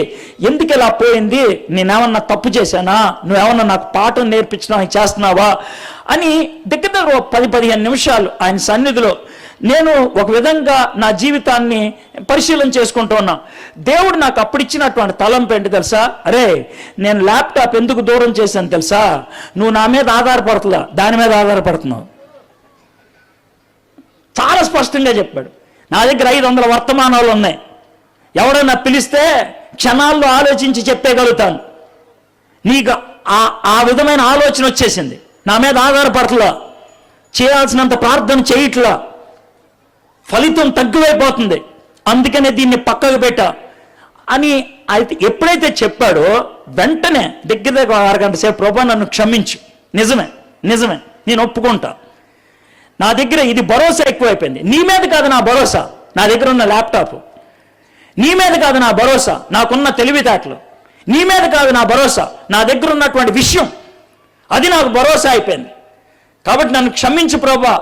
A: ఎందుకు ఇలా పోయింది, నేనేమన్నా తప్పు చేశానా, నువ్వేమన్నా నాకు పాఠం నేర్పించడానికి చేస్తున్నావా అని దగ్గర 10-15 నిమిషాలు ఆయన సన్నిధిలో నేను ఒక విధంగా నా జీవితాన్ని పరిశీలన చేసుకుంటూ ఉన్నా. దేవుడు నాకు అప్పుడు ఇచ్చినటువంటి తలంపు ఏంటి తెలుసా? అరే నేను ల్యాప్టాప్ ఎందుకు దూరం చేశాను తెలుసా? నువ్వు నా మీద ఆధారపడుతుందా, దాని మీద ఆధారపడుతున్నావు. చాలా స్పష్టంగా చెప్పాడు. నా దగ్గర 500 వర్తమానాలు ఉన్నాయి. ఎవడన్నా పిలిస్తే క్షణాల్లో ఆలోచించి చెప్పేయగలుగుతాను. నీకు ఆ విధమైన ఆలోచన వచ్చేసింది. నా మీద ఆధారపడుతుందా, చేయాల్సినంత ప్రార్థన చేయట్లా, ఫలితం తగ్గిపోతుంది, అందుకనే దీన్ని పక్కకు పెట్టా అని అయితే ఎప్పుడైతే చెప్పాడో వెంటనే దగ్గర అరగంట సేపు, ప్రభా నన్ను క్షమించు, నిజమే నేను ఒప్పుకుంటా, నా దగ్గర ఇది భరోసా ఎక్కువైపోయింది, నీ మీద కాదు నా భరోసా, నా దగ్గర ఉన్న ల్యాప్టాప్, నీ మీద కాదు నా భరోసా, నాకున్న తెలివితేటలు, నీ మీద కాదు నా భరోసా, నా దగ్గర ఉన్నటువంటి విషయం, అది నాకు భరోసా అయిపోయింది, కాబట్టి నన్ను క్షమించు ప్రభా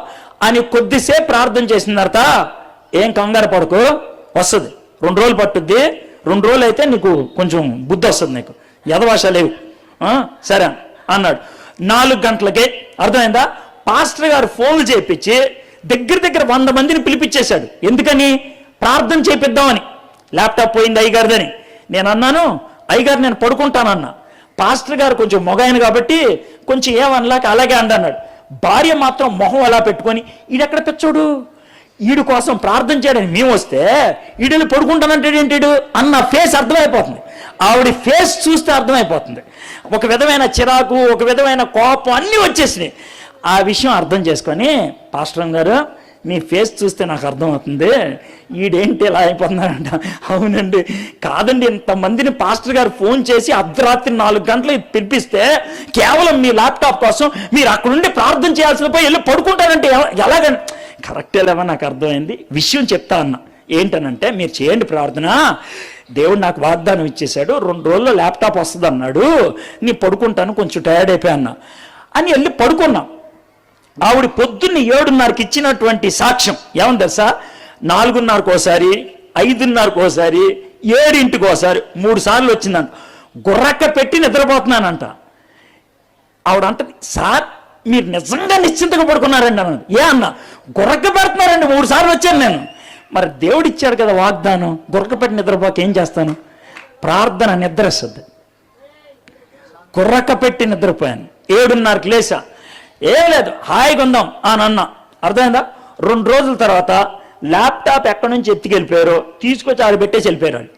A: అని కొద్దిసేపు ప్రార్థన చేసిన తర్వాత, ఏం కంగారు పడుకో, వస్తుంది, 2 రోజులు పట్టుద్ది, 2 రోజులు అయితే నీకు కొంచెం బుద్ధి వస్తుంది, నీకు యథవాష లేవు, సరే అన్నాడు. 4 గంటలకే అర్థమైందా, పాస్టర్ గారు ఫోన్లు చేయించి దగ్గర 100 మందిని పిలిపించేశాడు. ఎందుకని? ప్రార్థన చేపిద్దామని. ల్యాప్టాప్ పోయింది అయ్యగారిదని. నేను అన్నాను, అయ్యగారు నేను పడుకుంటానన్నా. పాస్టర్ గారు కొంచెం మొగాయన కాబట్టి కొంచెం ఏమనలాక అలాగే అన్నాడు. భార్య మాత్రం మొహం అలా పెట్టుకొని, ఈడెక్కడ తెచ్చోడు, ఈడు కోసం ప్రార్థన చేయడానికి మేము వస్తే ఈడని పడుకుంటానంటే ఏంటిడు అన్న ఫేస్ అర్థమైపోతుంది. ఆవిడ ఫేస్ చూస్తే అర్థమైపోతుంది. ఒక విధమైన చిరాకు, ఒక విధమైన కోపం అన్నీ వచ్చేసినాయి. ఆ విషయం అర్థం చేసుకొని, పాస్టర్ గారు మీ ఫేస్ చూస్తే నాకు అర్థమవుతుంది, ఈడేంటి ఇలా అయిపోతున్నారంట. అవునండి, కాదండి, ఇంతమందిని పాస్టర్ గారు ఫోన్ చేసి అర్ధరాత్రి 4 గంటలకు పిలిపిస్తే కేవలం మీ ల్యాప్టాప్ కోసం మీరు అక్కడుండి ప్రార్థన చేయాల్సిన పోయి వెళ్ళి పడుకుంటారంటే ఎలాగని. కరెక్టే లేవా, నాకు అర్థమైంది. విషయం చెప్తా అన్న, ఏంటనంటే మీరు చేయండి ప్రార్థన, దేవుడు నాకు వాగ్దానం ఇచ్చేశాడు, 2 రోజుల్లో ల్యాప్టాప్ వస్తుంది అన్నాడు, నీ పడుకుంటాను, కొంచెం టైర్డ్ అయిపోయా అన్న అని వెళ్ళి పడుకున్నా. ఆవిడ పొద్దున్న 7:30కి ఇచ్చినటువంటి సాక్ష్యం ఏమని తెలుసా, 4:30కి ఒకసారి, 5:30కి ఒకసారి, 7ంటికి ఒకసారి 3 సార్లు వచ్చిందంట. గుర్రక్క పెట్టి నిద్రపోతున్నానంట. ఆవిడ అంటే, సార్ మీరు నిజంగా నిశ్చింతగా పడుకున్నారండి అన్నది. ఏ అన్న, గుర్రక్క పెడుతున్నారండి, 3 సార్లు వచ్చాను నేను. మరి దేవుడు ఇచ్చాడు కదా వాగ్దానం, గుర్రక పెట్టి నిద్రపోక ఏం చేస్తాను, ప్రార్థన నిద్ర వస్తుంది. గుర్రక పెట్టి నిద్రపోయాను, 7:30కి లేచా, ఏం లేదు హాయిగా ఉందాం అని అన్న. అర్థమైందా? 2 రోజుల తర్వాత ల్యాప్టాప్ ఎక్కడి నుంచి ఎత్తుకెళ్ళిపోయారో తీసుకొచ్చి ఆడ పెట్టేసి వెళ్ళిపోయారు వాళ్ళు.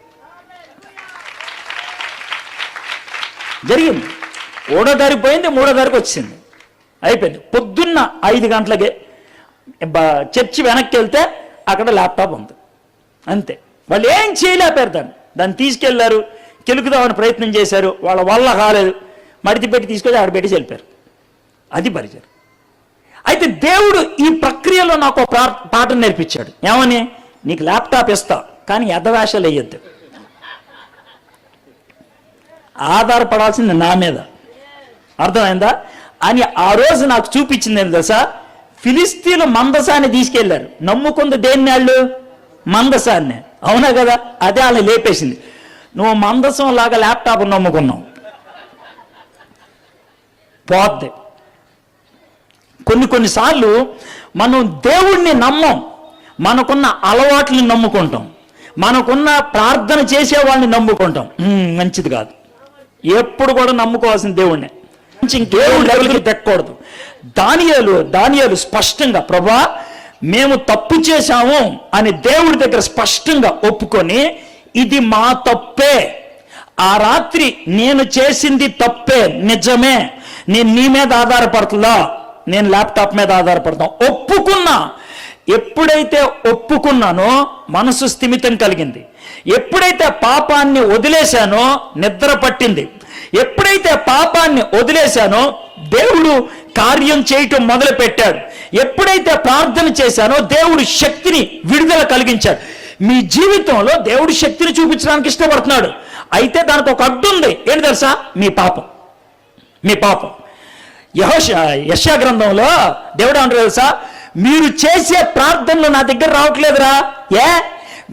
A: జరిగింది. 3వ తారీఖు పోయింది, 3వ తారీఖు వచ్చింది, అయిపోయింది. పొద్దున్న 5 గంటలకే చర్చి వెనక్కి వెళ్తే అక్కడ ల్యాప్టాప్ ఉంది, అంతే. వాళ్ళు ఏం చేయలేపారు, దాన్ని తీసుకెళ్లారు, కెలుకుదామని ప్రయత్నం చేశారు, వాళ్ళ వల్ల కాలేదు, మడితి పెట్టి తీసుకొచ్చి ఆడ పెట్టి వెళ్ళిపోయారు. అది పరిచయం. అయితే దేవుడు ఈ ప్రక్రియలో నాకు పాఠం నేర్పించాడు. ఏమని? నీకు ల్యాప్టాప్ ఇస్తా, కానీ ఎదవేషాలు వేయొద్దు, ఆధారపడాల్సింది నా మీద. అర్థమైందా అని ఆ రోజు నాకు చూపించింది ఏంటి తెలుసా, ఫిలిస్తీన్లు మందసాన్ని తీసుకెళ్లారు, నమ్ముకుంది దేన్ని వాళ్ళు, మందసాన్ని, అవునా కదా, అదే వాళ్ళని లేపేసింది. నువ్వు మందసం లాగా ల్యాప్టాప్ నమ్ముకున్నావు, పోద్ది. కొన్నిసార్లు మనం దేవుణ్ణి నమ్మం, మనకున్న అలవాట్లని నమ్ముకుంటాం, మనకున్న ప్రార్థన చేసేవాళ్ళని నమ్ముకుంటాం. మంచిది కాదు. ఎప్పుడు కూడా నమ్ముకోవాల్సిన దేవుణ్ణి, ఇంకేం లెవెల్కి తెక్కకూడదు. దానియేలు స్పష్టంగా, ప్రభా మేము తప్పు చేశాము అని దేవుడి దగ్గర స్పష్టంగా ఒప్పుకొని, ఇది మా తప్పే, ఆ రాత్రి నేను చేసింది తప్పే, నిజమే, నేను నీ మీద ఆధారపడుతుందా, నేను ల్యాప్టాప్ మీద ఆధారపడతాం, ఒప్పుకున్నా. ఎప్పుడైతే ఒప్పుకున్నానో మనసు స్థిమితం కలిగింది. ఎప్పుడైతే పాపాన్ని వదిలేశానో నిద్ర పట్టింది. ఎప్పుడైతే పాపాన్ని వదిలేశానో దేవుడు కార్యం చేయటం మొదలు పెట్టాడు. ఎప్పుడైతే ప్రార్థన చేశానో దేవుడు శక్తిని విడుదల కలిగించాడు. మీ జీవితంలో దేవుడు శక్తిని చూపించడానికి ఇష్టపడుతున్నాడు. అయితే దానికి ఒక అడ్డు ఉంది, ఏంటి తెలుసా, మీ పాపం. యెషయా గ్రంథంలో దేవుడు అంటారు తెలుసా, మీరు చేసే ప్రార్థనలు నా దగ్గర రావట్లేదురా,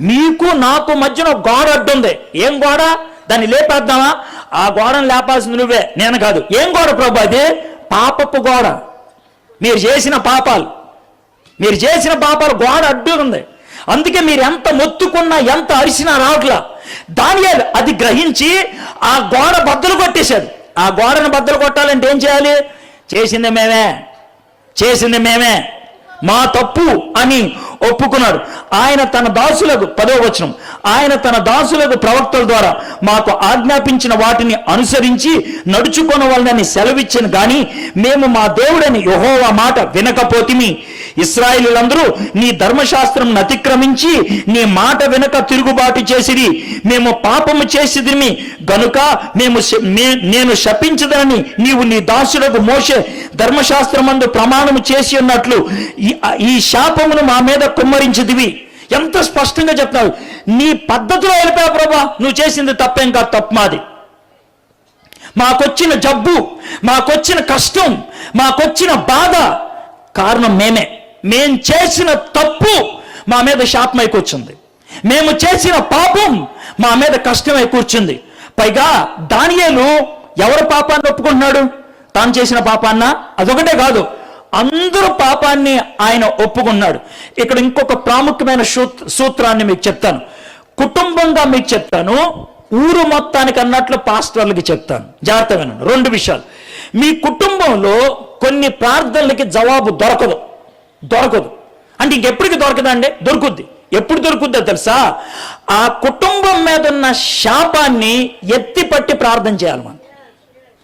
A: మీకు నాకు మధ్యన గోడ అడ్డుంది. ఏం గోడ? దాన్ని లేపేద్దామా? ఆ గోడను లేపాల్సింది నువ్వే, నేను కాదు. ఏం గోడ ప్రభు? అది పాపపు గోడ. మీరు చేసిన పాపాలు గోడ అడ్డు ఉంది. అందుకే మీరు ఎంత మొత్తుకున్నా, ఎంత అరిసినా రావట్లా. దానియేలు అది గ్రహించి ఆ గోడ బద్దలు కొట్టేశాడు. ఆ గోడను బద్దలు కొట్టాలంటే ఏం చేయాలి? చేసింది మేమే, మా తప్పు అని ఒప్పుకున్నాడు. ఆయన తన దాసులకు 10వ వచనం, ఆయన తన దాసులకు ప్రవక్తల ద్వారా మాకు ఆజ్ఞాపించిన వాటిని అనుసరించి నడుచుకొనవలనని సెలవిచ్చాను గాని మేము మా దేవుడని యెహోవా మాట వినకపోతిమి. ఇశ్రాయేలీయులందరూ నీ ధర్మశాస్త్రం అతిక్రమించి నీ మాట వినక తిరుగుబాటు చేసిరి. మేము పాపము చేసిదిమి గనుక నేను శపించదనని నీవు నీ దాసులకు మోషే ధర్మశాస్త్రమందు ప్రమాణము చేసి ఉన్నట్లు ఈ శాపమును మా మీద కుమ్మరించిదివి. ఎంత స్పష్టంగా చెప్తావు, నీ పద్ధతిలో వెళ్ళిపోయా ప్రభా, నువ్వు చేసింది తప్పేం కాదు, తప్పు మాది. మాకొచ్చిన జబ్బు, మాకొచ్చిన కష్టం, మాకొచ్చిన బాధ కారణం మేం చేసిన తప్పు మా మీద శాపమై కూర్చుంది, మేము చేసిన పాపం మా మీద కష్టమై కూర్చుంది. పైగా దానియేలు ఎవరి పాపాన్ని ఒప్పుకుంటున్నాడు? తాను చేసిన పాపాన్న? అదొకటే కాదు, అందరూ పాపాన్ని ఆయన ఒప్పుకున్నాడు. ఇక్కడ ఇంకొక ప్రాముఖ్యమైన సూత్రాన్ని మీకు చెప్తాను, కుటుంబంగా మీకు చెప్తాను, ఊరు మొత్తానికి అన్నట్లు పాస్టర్లకి చెప్తాను. జాగ్రత్త వినండి. 2 విషయాలు. మీ కుటుంబంలో కొన్ని ప్రార్థనలకి జవాబు దొరకదు. అంటే ఇంకెప్పటికి దొరకదండి? దొరుకుద్ది. ఎప్పుడు దొరుకుద్దో తెలుసా? ఆ కుటుంబం మీద ఉన్న శాపాన్ని ఎత్తిపట్టి ప్రార్థన చేయాలి మనం.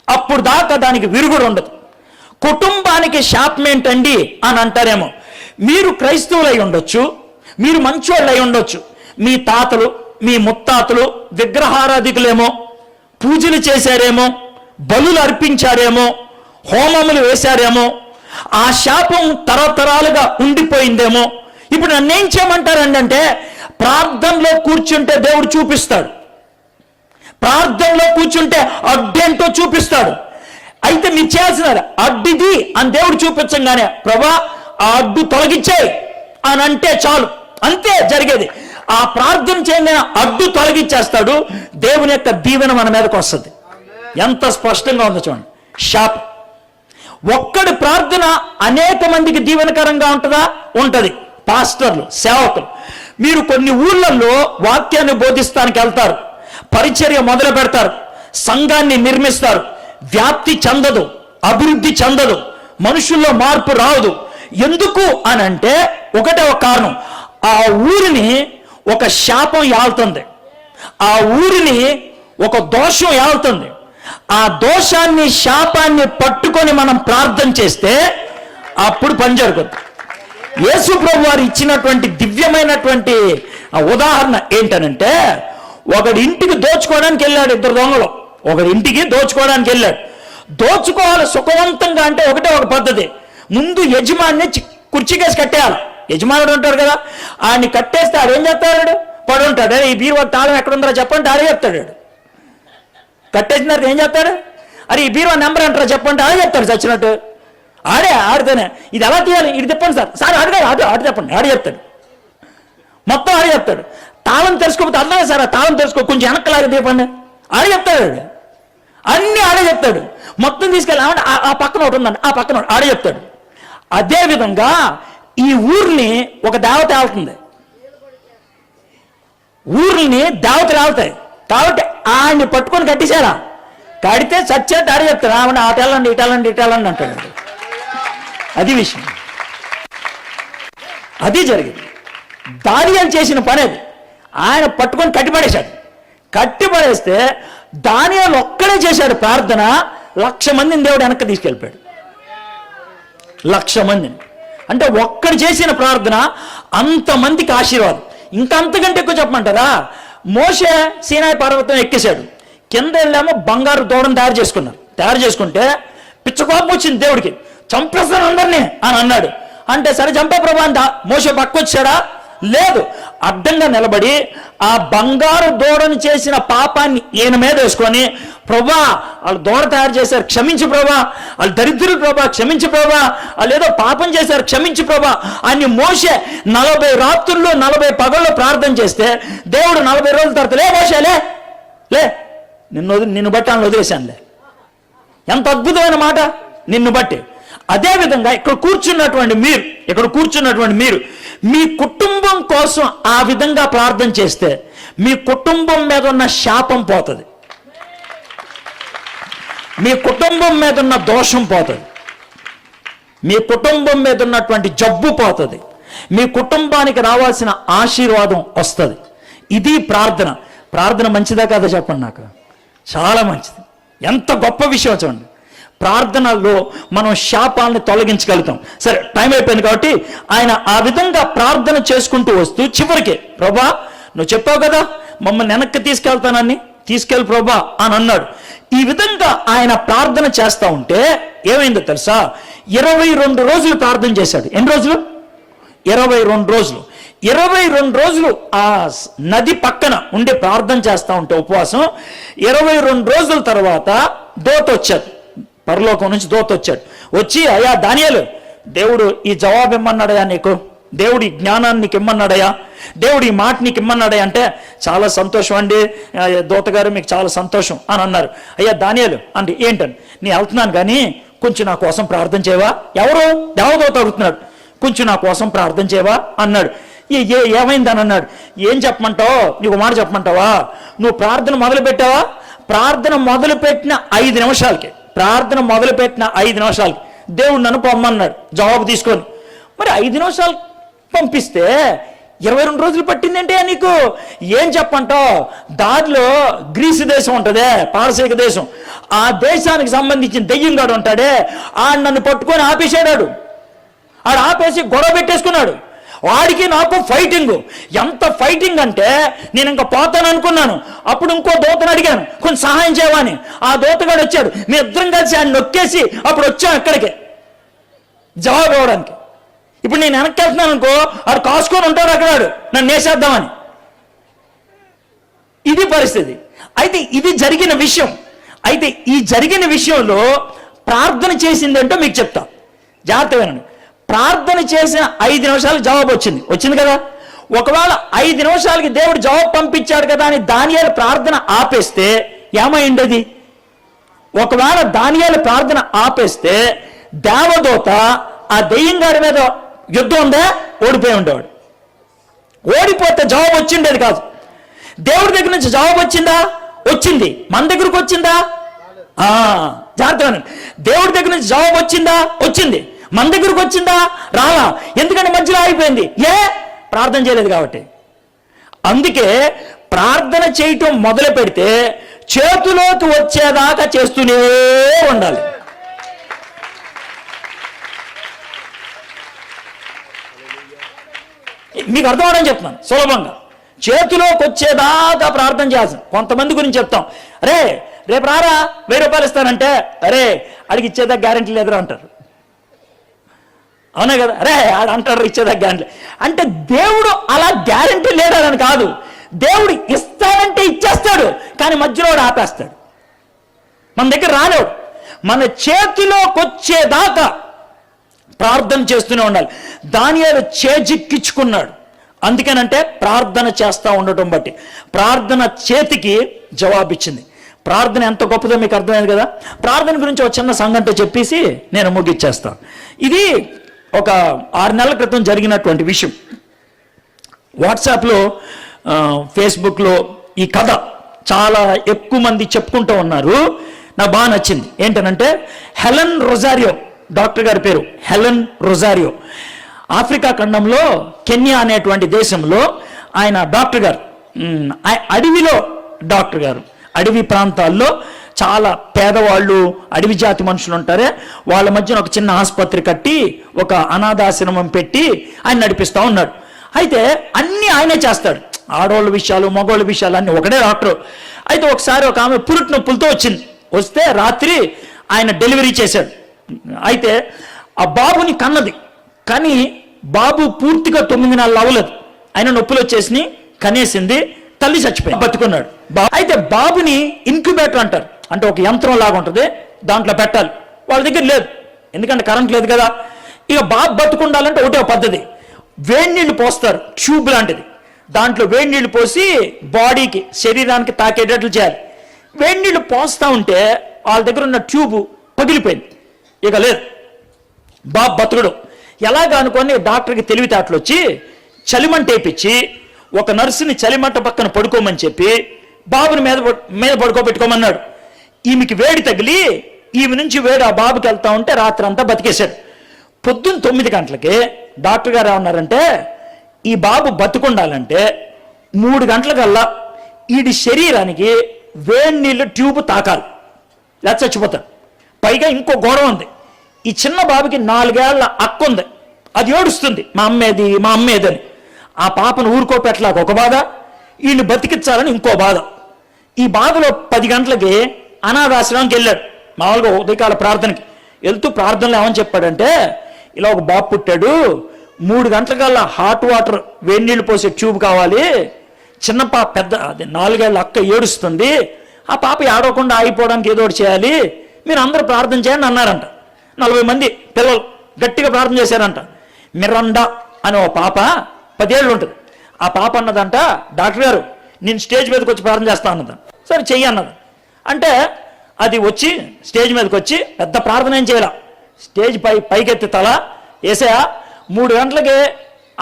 A: అప్పుడు దాకా దానికి విరుగుడు ఉండదు. కుటుంబానికి శాపం ఏంటండి అని అంటారేమో. మీరు క్రైస్తవులై ఉండొచ్చు, మీరు మంచోళ్ళై ఉండొచ్చు, మీ తాతలు మీ ముత్తాతలు విగ్రహారాధికులేమో, పూజలు చేశారేమో, బలులు అర్పించారేమో, హోమములు వేశారేమో, ఆ శాపం తరతరాలుగా ఉండిపోయిందేమో. ఇప్పుడు నన్నేం చేయమంటారండి అంటే, ప్రార్థనలో కూర్చుంటే దేవుడు చూపిస్తాడు, ప్రార్థనలో కూర్చుంటే అడ్డేంటో చూపిస్తాడు. అయితే మీరు చేయాల్సిన అడ్డిది అని దేవుడు చూపించంగానే ప్రభా ఆ అడ్డు తొలగించేయి అని అంటే చాలు, అంతే జరిగేది. ఆ ప్రార్థన చేయగానే అడ్డు తొలగించేస్తాడు. దేవుని యొక్క దీవెన మన మీదకి వస్తుంది. ఎంత స్పష్టంగా ఉందో చూడండి. శాపం ఒక్కడి ప్రార్థన అనేక మందికి దీవెనకరంగా ఉంటుందా? ఉంటది. పాస్టర్లు, సేవకులు, మీరు కొన్ని ఊళ్ళల్లో వాక్యాన్ని బోధిస్తానికి వెళ్తారు, పరిచర్య మొదలు పెడతారు, సంఘాన్ని నిర్మిస్తారు, వ్యాప్తి చెందదు, అభివృద్ధి చెందదు, మనుషుల్లో మార్పు రాదు. ఎందుకు అని అంటే ఒకటే ఒక కారణం, ఆ ఊరిని ఒక శాపం ఏళ్తుంది, ఆ ఊరిని ఒక దోషం ఏళ్తుంది. ఆ దోషాన్ని శాపాన్ని పట్టుకొని మనం ప్రార్థన చేస్తే అప్పుడు పని జరుగుతుంది. యేసు ప్రభు వారు ఇచ్చినటువంటి దివ్యమైనటువంటి ఉదాహరణ ఏంటనంటే, ఒకడి ఇంటికి దోచుకోవడానికి వెళ్ళాడు, 2 దొంగలు ఒకడి ఇంటికి దోచుకోవడానికి వెళ్ళాడు. దోచుకోవాలి సుఖవంతంగా అంటే ఒకటే ఒక పద్ధతి, ముందు యజమాన్ని కుర్చీకేసి కట్టేయాలి. యజమానుడు ఉంటాడు కదా, ఆయన్ని కట్టేస్తే ఆడు ఏం చేస్తాడు? పడు ఉంటాడు. ఈ బీరువా తాళం ఎక్కడ ఉందో చెప్పండి, ఆడే చెప్తాడు. కట్టేసిన తర్వాత ఏం చెప్తాడు? అరే ఈ బీరువా నెంబర్ అంటారా చెప్పండి, ఆడే చెప్తాడు చచ్చినట్టు. ఆడితేనే ఇది ఎలా తీయాలి, ఇది చెప్పండి సార్ ఆడు చెప్పండి, ఆడే చెప్తాడు, మొత్తం ఆడే చెప్తాడు. తాళం తెలుసుకోకపోతే అర్థమే సార్, తాళం తెలుసుకో కొంచెం వెనక్కలాగా తీపండి, ఆడే చెప్తాడు. అన్నీ ఆడే చెప్తాడు. మొత్తం తీసుకెళ్ళి ఆ పక్కన ఒకటి ఉందండి, ఆ పక్కన ఆడే చెప్తాడు. అదేవిధంగా ఈ ఊరిని ఒక దేవత వెళ్తుంది, ఊరిని దేవతలు వెళ్తాయి. కాబట్టి ఆయన్ని పట్టుకొని కట్టేశారా, కడితే చచ్చేది ఆడే చెప్తాడు. అటెళ్ళండి ఇటెళ్ళండి ఇటెళ్ళండి అంటాడు. అది విషయం, అది జరిగింది. దానియేలు చేసిన పని అది. ఆయన పట్టుకొని కట్టిపడేశాడు. కట్టిపడేస్తే దానియేలు ఒక్కడే చేశాడు ప్రార్థన. 1,00,000 మందిని దేవుడు వెనక్కి తీసుకెళ్ళిపోయాడు. 1,00,000 మందిని అంటే ఒక్కడు చేసిన ప్రార్థన అంతమందికి ఆశీర్వాదం. ఇంకా అంతకంటే ఎక్కువ చెప్పమంటారా? మోషే సీనాయి పర్వతం ఎక్కేశాడు, కింద వెళ్ళామో బంగారు దూడను తయారు చేసుకుంటే పిచ్చకోపం వచ్చింది దేవుడికి, చంపేస్తాను అందరినీ అని అన్నాడు. అంటే సరే చంపే ప్రభా అంట. మోషే పక్కొచ్చాడా? లేదు. అడ్డంగా నిలబడి ఆ బంగారు దూడను చేసిన పాపాన్ని ఈయన మీద వేసుకొని, ప్రభా వాళ్ళు దూడ తయారు చేశారు క్షమించు ప్రభా, వాళ్ళు దరిద్రులు ప్రభా క్షమించు ప్రభా, వాళ్ళు ఏదో పాపం చేశారు క్షమించు ప్రభా అని మోషే 40 రాత్రుల్లో 40 పగళ్ళు ప్రార్థన చేస్తే దేవుడు 40 రోజుల తర్వాత లే మోషే లే నిన్ను బట్టి ఆయన వదిలేశానులే. ఎంత అద్భుతమైన మాట, నిన్ను బట్టి. అదేవిధంగా ఇక్కడ కూర్చున్నటువంటి మీరు మీ కుటుంబం కోసం ఆ విధంగా ప్రార్థన చేస్తే మీ కుటుంబం మీద ఉన్న శాపం పోతుంది, మీ కుటుంబం మీద ఉన్న దోషం పోతుంది, మీ కుటుంబం మీద ఉన్నటువంటి జబ్బు పోతుంది, మీ కుటుంబానికి రావాల్సిన ఆశీర్వాదం వస్తుంది. ఇది ప్రార్థన. ప్రార్థన మంచిదా కదా చెప్పండి నాకు. చాలా మంచిది. ఎంత గొప్ప విషయం చూడండి. ప్రార్థనలో మనం శాపాలను తొలగించగలుగుతాం. సరే, టైం అయిపోయింది కాబట్టి ఆయన ఆ విధంగా ప్రార్థన చేసుకుంటూ వస్తూ చివరికి, ప్రభా నువ్వు చెప్పావు కదా మమ్మల్ని వెనక్కి తీసుకెళ్తానని, తీసుకెళ్ళి ప్రభా అని అన్నాడు. ఈ విధంగా ఆయన ప్రార్థన చేస్తూ ఉంటే ఏమైందో తెలుసా? 22 రోజులు ప్రార్థన చేశాడు. ఎన్ని రోజులు? 22 రోజులు. 22 రోజులు ఆ నది పక్కన ఉండి ప్రార్థన చేస్తూ ఉంటే ఉపవాసం. 22 రోజుల తర్వాత దూత వచ్చాడు, పరలోకం నుంచి దూత వచ్చాడు. వచ్చి, అయ్యా దానియేలు, దేవుడు ఈ జవాబు ఇమ్మన్నాడయా నీకు, దేవుడి జ్ఞానాన్ని నీకు ఇమ్మన్నాడయా, దేవుడు ఈ మాట నీకు ఇమ్మన్నాడయా అంటే, చాలా సంతోషం అండి దూత గారు, మీకు చాలా సంతోషం అని అన్నారు. అయ్యా దానియేలు అంటే ఏంటని, నేను వెళ్తున్నాను కానీ కొంచెం నా కోసం ప్రార్థన చేయవా? ఎవరు దేవదూత అడుగుతున్నాడు. కొంచెం నా కోసం ప్రార్థన చేయవా అన్నాడు. ఏమైందని అన్నాడు. ఏం చెప్పమంటావు? నీకు మాట చెప్పమంటావా? నువ్వు ప్రార్థన మొదలు పెట్టావా? ప్రార్థన మొదలుపెట్టిన 5 నిమిషాలకి, ప్రార్థన మొదలుపెట్టిన 5 నిమిషాలకి దేవుడు నన్ను పొమ్మన్నాడు జవాబు తీసుకొని. మరి 5 నిమిషాలు పంపిస్తే 22 రోజులు పట్టిందంటే నీకు ఏం చెప్పంటావు? దారిలో గ్రీసు దేశం ఉంటుందే, పారసీక దేశం, ఆ దేశానికి సంబంధించిన దెయ్యంగాడు ఉంటాడే, ఆడు నన్ను పట్టుకొని ఆపేసాడు. ఆడు ఆపేసి గొడవ పెట్టేసుకున్నాడు. వాడికి నాకు ఫైటింగ్. ఎంత ఫైటింగ్ అంటే నేను ఇంకా పోతాను అనుకున్నాను. అప్పుడు ఇంకో దూతను అడిగాను కొంచెం సహాయం చేయమని. ఆ దూతగాడు వచ్చాడు. మీ ఇద్దరం కలిసి ఆయన నొక్కేసి అప్పుడు వచ్చాం ఇక్కడికి జవాబు ఇవ్వడానికి. ఇప్పుడు నేను వెనక్కి వెళ్తున్నాను అనుకో, ఆడు కాసుకొని ఉంటాడు అక్కడ, నన్ను వేసేద్దామని. ఇది పరిస్థితి. అయితే ఇది జరిగిన విషయం. అయితే ఈ జరిగిన విషయంలో ప్రార్థన చేసిందంటే మీకు చెప్తా, జాగ్రత్త వినండి. ప్రార్థన చేసిన 5 నిమిషాలకు జవాబు వచ్చింది కదా. ఒకవేళ 5 నిమిషాలకి దేవుడు జవాబు పంపించాడు కదా అని దానియేలు ప్రార్థన ఆపేస్తే ఏమైండది? ఒకవేళ దానియేలు ప్రార్థన ఆపేస్తే దేవదూత ఆ దెయ్యం గారి మీద యుద్ధం ఉందా, ఓడిపోయి ఉండేవాడు. ఓడిపోతే జవాబు వచ్చిండేది కాదు. దేవుడి దగ్గర నుంచి జవాబు వచ్చిందా? వచ్చింది. మన దగ్గరకు వచ్చిందా? జాగ్రత్త. దేవుడి దగ్గర నుంచి జవాబు వచ్చిందా? వచ్చింది. మన దగ్గరకు వచ్చిందా? రాలా. ఎందుకంటే మధ్యలో ఆగిపోయింది. ప్రార్థన చేయలేదు కాబట్టి. అందుకే ప్రార్థన చేయటం మొదలు పెడితే చేతిలోకి వచ్చేదాకా చేస్తూనే ఉండాలి. మీకు అర్థం అవడం చెప్తున్నాను సులభంగా. చేతిలోకి వచ్చేదాకా ప్రార్థన చేయాల్సి. కొంతమంది గురించి చెప్తాం, అరే రేపు రారా 1000 రూపాయలు ఇస్తానంటే, అరే అడిగి ఇచ్చేదా గ్యారెంటీ లేదురా అంటారు. అవునా కదా? అరే ఆడు అంటారు ఇచ్చేదా గ్యారెంటీ అంటే. దేవుడు అలా గ్యారెంటీ లేడని కాదు, దేవుడు ఇస్తానంటే ఇచ్చేస్తాడు, కానీ మధ్యలో ఆపేస్తాడు. మన దగ్గర రాలేడు. మన చేతిలోకి వచ్చేదాకా ప్రార్థన చేస్తూనే ఉండాలి. దానియేలు చేజిక్కించుకున్నాడు. అందుకనంటే ప్రార్థన చేస్తూ ఉండటం బట్టి ప్రార్థన చేతికి జవాబిచ్చింది. ప్రార్థన ఎంత గొప్పదో మీకు అర్థమైంది కదా. ప్రార్థన గురించి ఒక చిన్న సంఘటన చెప్పేసి నేను ముగిచ్చేస్తాను. ఇది ఒక 6 నెలల క్రితం జరిగినటువంటి విషయం. వాట్సాప్లో, ఫేస్బుక్లో ఈ కథ చాలా ఎక్కువ మంది చెప్పుకుంటూ ఉన్నారు. నాకు బాగా నచ్చింది. ఏంటనంటే హెలెన్ రొజారియో, డాక్టర్ గారి పేరు హెలెన్ రొజారియో. ఆఫ్రికా ఖండంలో కెన్యా అనేటువంటి దేశంలో ఆయన డాక్టర్ గారు, అడవిలో డాక్టర్ గారు. అడవి ప్రాంతాల్లో చాలా పేదవాళ్ళు, అడవి జాతి మనుషులు ఉంటారే, వాళ్ళ మధ్యన ఒక చిన్న ఆసుపత్రి కట్టి ఒక అనాథాశ్రమం పెట్టి ఆయన నడిపిస్తూ ఉన్నాడు. అయితే అన్నీ ఆయనే చేస్తాడు. ఆడవాళ్ళ విషయాలు, మగవాళ్ళ విషయాలు అన్నీ ఒకటే డాక్టర్. అయితే ఒకసారి ఒక ఆమె పురుటి నొప్పులతో వస్తే రాత్రి ఆయన డెలివరీ చేశాడు. అయితే ఆ బాబుని కన్నది, కానీ బాబు పూర్తిగా 9 నెలలు అవ్వలేదు. ఆయన నొప్పులు వచ్చేసి కనేసింది, తల్లి చచ్చిపోయింది, బతుకున్నాడు. అయితే బాబుని ఇంక్యుబేటర్ అంటారు, అంటే ఒక యంత్రం లాగా ఉంటుంది, దాంట్లో పెట్టాలి. వాళ్ళ దగ్గర లేదు, ఎందుకంటే కరెంట్ లేదు కదా. ఇక బాబు బతుకుండాలంటే ఒకటే పద్ధతి, వేడి నీళ్ళు పోస్తారు, ట్యూబ్ లాంటిది. దాంట్లో వేడి నీళ్ళు పోసి బాడీకి, శరీరానికి తాకేటట్లు చేయాలి. వేడి నీళ్ళు పోస్తూ ఉంటే వాళ్ళ దగ్గర ఉన్న ట్యూబ్ పగిలిపోయింది, ఇక లేదు, బాబు బతుకుడు. ఎలాగ అనుకొని డాక్టర్కి తెలివితేటలు వచ్చి చలిమంట వేయించి ఒక నర్సుని చలిమంట పక్కన పడుకోమని చెప్పి బాబుని మీద పడుకోబెట్టుకోమన్నాడు. ఈమెకి వేడి తగిలి ఈమె నుంచి వేడి ఆ బాబుకి వెళ్తా ఉంటే రాత్రి అంతా బతికేశాడు. పొద్దున్న 9 గంటలకి డాక్టర్ గారు ఏమన్నారంటే, ఈ బాబు బతుకుండాలంటే 3 గంటలకల్లా వీడి శరీరానికి వేడి నీళ్ళు ట్యూబ్ తాకాలి, లేదా చచ్చిపోతాడు. పైగా ఇంకో గొడవ ఉంది. ఈ చిన్న బాబుకి 4 ఏళ్ల అక్క ఉంది, అది ఏడుస్తుంది మా అమ్మేది మా అమ్మేదని. ఆ పాపను ఊరుకోపెట్టలాక ఒక బాధ, వీడిని బతికించాలని ఇంకో బాధ. ఈ బాధలో 10 గంటలకి అనాథాశ్రమానికి వెళ్ళాడు. మామూలుగా ఉదయకాల ప్రార్థనకి వెళ్తూ ప్రార్థనలో ఏమని చెప్పాడంటే, ఇలా ఒక బాబు పుట్టాడు, 3 గంటలకల్లా హాట్ వాటర్ వేడి నీళ్ళు పోసే ట్యూబ్ కావాలి, చిన్న పాప పెద్ద అది 4 ఏళ్ళ అక్క ఏడుస్తుంది, ఆ పాప ఏడవకుండా ఆగిపోవడానికి ఏదో ఒకటి చేయాలి, మీరు అందరూ ప్రార్థన చేయండి అన్నారంట. 40 మంది పిల్లలు గట్టిగా ప్రార్థన చేశారంట. మిరండా అనే ఓ పాప 10 ఏళ్ళు ఉంటుంది. ఆ పాప అన్నదంట, డాక్టర్ గారు నేను స్టేజ్ మీదకి వచ్చి ప్రార్థన చేస్తా అన్నది. సరే చెయ్యి అన్నది. అంటే అది వచ్చి స్టేజ్ మీదకి వచ్చి పెద్ద ప్రార్థన ఏం చేయాల, స్టేజ్ పైకెత్తి తల వేసేయా, 3 గంటలకి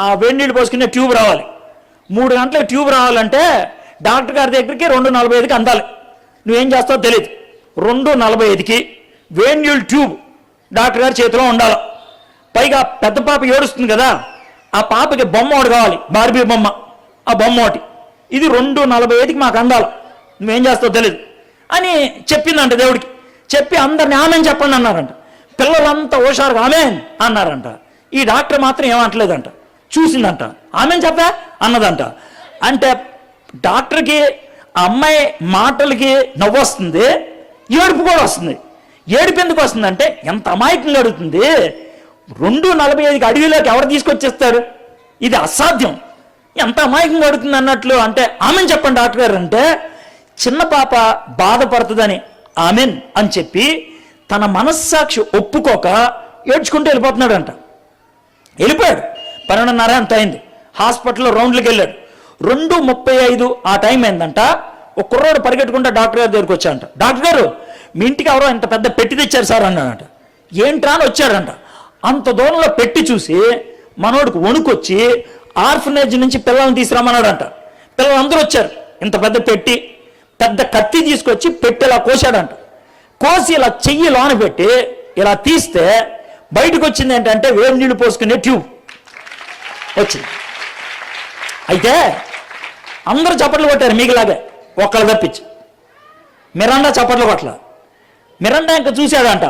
A: ఆ వేడి నీళ్ళు పోసుకునే ట్యూబ్ రావాలి. 3 గంటలకు ట్యూబ్ రావాలంటే డాక్టర్ గారి దగ్గరికి 2:45కి అందాలి. నువ్వేం చేస్తావో తెలియదు. 2:45కి వేడి నీళ్ళు ట్యూబ్ డాక్టర్ గారి చేతిలో ఉండాలి. పైగా పెద్ద పాప ఏడుస్తుంది కదా, ఆ పాపకి బొమ్మ ఒకటి కావాలి, బార్బీ బొమ్మ, ఆ బొమ్మ ఒకటి. ఇది 2:45కి మాకు అందాలి, నువ్వేం చేస్తావో తెలియదు అని చెప్పిందంట దేవుడికి. చెప్పి అందరిని ఆమెన్ చెప్పండి అన్నారంట. పిల్లలంతా హుషారుగా ఆమెన్ అన్నారంట. ఈ డాక్టర్ మాత్రం ఏమంటలేదంట, చూసిందంట, ఆమెన్ చెప్పా అన్నదంట. అంటే డాక్టర్కి ఆ అమ్మాయి మాటలకి నవ్వు వస్తుంది, ఏడుపు కూడా వస్తుంది. ఏడుపు ఎందుకు వస్తుందంటే, ఎంత అమాయకంగా అడుగుతుంది. 2:45కి అడవిలోకి ఎవరు తీసుకొచ్చేస్తారు, ఇది అసాధ్యం, ఎంత అమాయకంగా అడుగుతుంది అన్నట్లు. అంటే ఆమెన్ చెప్పండి డాక్టర్ గారు అంటే, చిన్న పాప బాధపడుతుందని ఆమెన్ అని చెప్పి తన మనస్సాక్షి ఒప్పుకోక ఏడ్చుకుంటూ వెళ్ళిపోతున్నాడంట. వెళ్ళిపోయాడు. 12:30 అంత అయింది. హాస్పిటల్లో రౌండ్లకి వెళ్ళాడు. 2:35 ఆ టైం అయిందంట. ఒక కుర్రాడు పరిగెట్టుకుంటా డాక్టర్ గారి దగ్గరికి వచ్చాడంట. డాక్టర్ గారు మీ ఇంటికి ఎవరో ఇంత పెద్ద పెట్టి తెచ్చారు సార్ అన్నాడంట. ఏంట్రా అని వచ్చాడంట. అంత దూరంలో పెట్టి చూసి మనోడికి వణుకొచ్చి ఆర్ఫనేజ్ నుంచి పిల్లల్ని తీసుకురామన్నాడంట. పిల్లలందరూ వచ్చారు. ఇంత పెద్ద పెట్టి, పెద్ద కత్తి తీసుకొచ్చి పెట్టి ఇలా కోసాడంట. కోసి ఇలా చెయ్యి లోన పెట్టి ఇలా తీస్తే బయటకు వచ్చింది ఏంటంటే వేడి నీళ్ళు పోసుకునే ట్యూబ్ వచ్చింది. అయితే అందరూ చప్పట్లు కొట్టారు మీకులాగే, ఒక్కళ్ళు తప్పించి. మిరాండా చప్పట్లు కొట్టల. మిరాండా ఇంకా చూశాడంట,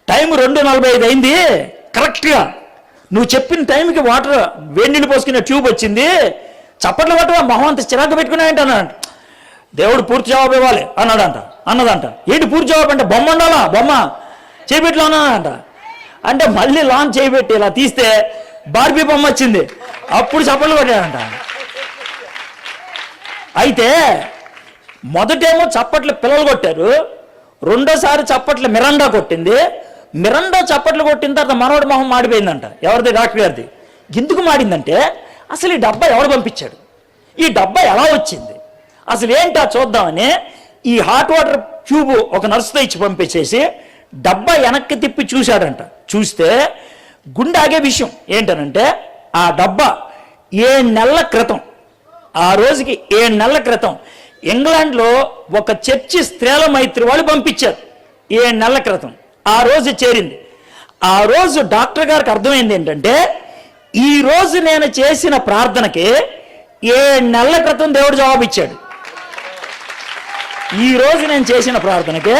A: టైం 2:45 అయింది, కరెక్ట్గా నువ్వు చెప్పిన టైంకి వాటర్ వేడి నీళ్ళు పోసుకునే ట్యూబ్ వచ్చింది, చప్పట్లు కొట్టవా మొహం అంత చిరాకు పెట్టుకున్నాయంట అన్నాడంట. దేవుడు పూర్తి జవాబు ఇవ్వాలి అన్నదంట. ఏంటి పూర్తి జవాబు అంటే, బొమ్మ ఉండాలా, బొమ్మ చేపెట్లో అన్నాడంట. అంటే మళ్ళీ లాంచ్ చేయబెట్టి ఇలా తీస్తే బార్బీ బొమ్మ వచ్చింది. అప్పుడు చప్పట్లు కొట్టాడంట. అయితే మొదటేమో చప్పట్లు పిల్లలు కొట్టారు, రెండోసారి చప్పట్లు మిరాండా కొట్టింది. మిరాండా చప్పట్లు కొట్టిన తర్వాత మనోడి మొహం మాడిపోయిందంట. ఎవరిది? డాక్టర్ గారిది. ఎందుకు మాడిందంటే, అసలు ఈ డబ్బా ఎవడు పంపించాడు, ఈ డబ్బా ఎలా వచ్చింది, అసలు ఏంటా చూద్దామని ఈ హాట్ వాటర్ ట్యూబ్ ఒక నర్సుతో ఇచ్చి పంపించేసి డబ్బా వెనక్కి తిప్పి చూశాడంట. చూస్తే గుండె ఆగే విషయం ఏంటనంటే, ఆ డబ్బా 7 నెలల క్రితం, ఆ రోజుకి 7 నెలల క్రితం ఇంగ్లాండ్లో ఒక చర్చి స్త్రీల మైత్రి వాళ్ళు పంపించారు. 7 నెలల క్రితం ఆ రోజు చేరింది. ఆ రోజు డాక్టర్ గారికి అర్థమైంది ఏంటంటే, ఈ రోజు నేను చేసిన ప్రార్థనకి 7 నెలల క్రితం దేవుడు జవాబు ఇచ్చాడు. ఈ రోజు నేను చేసిన ప్రార్థనకి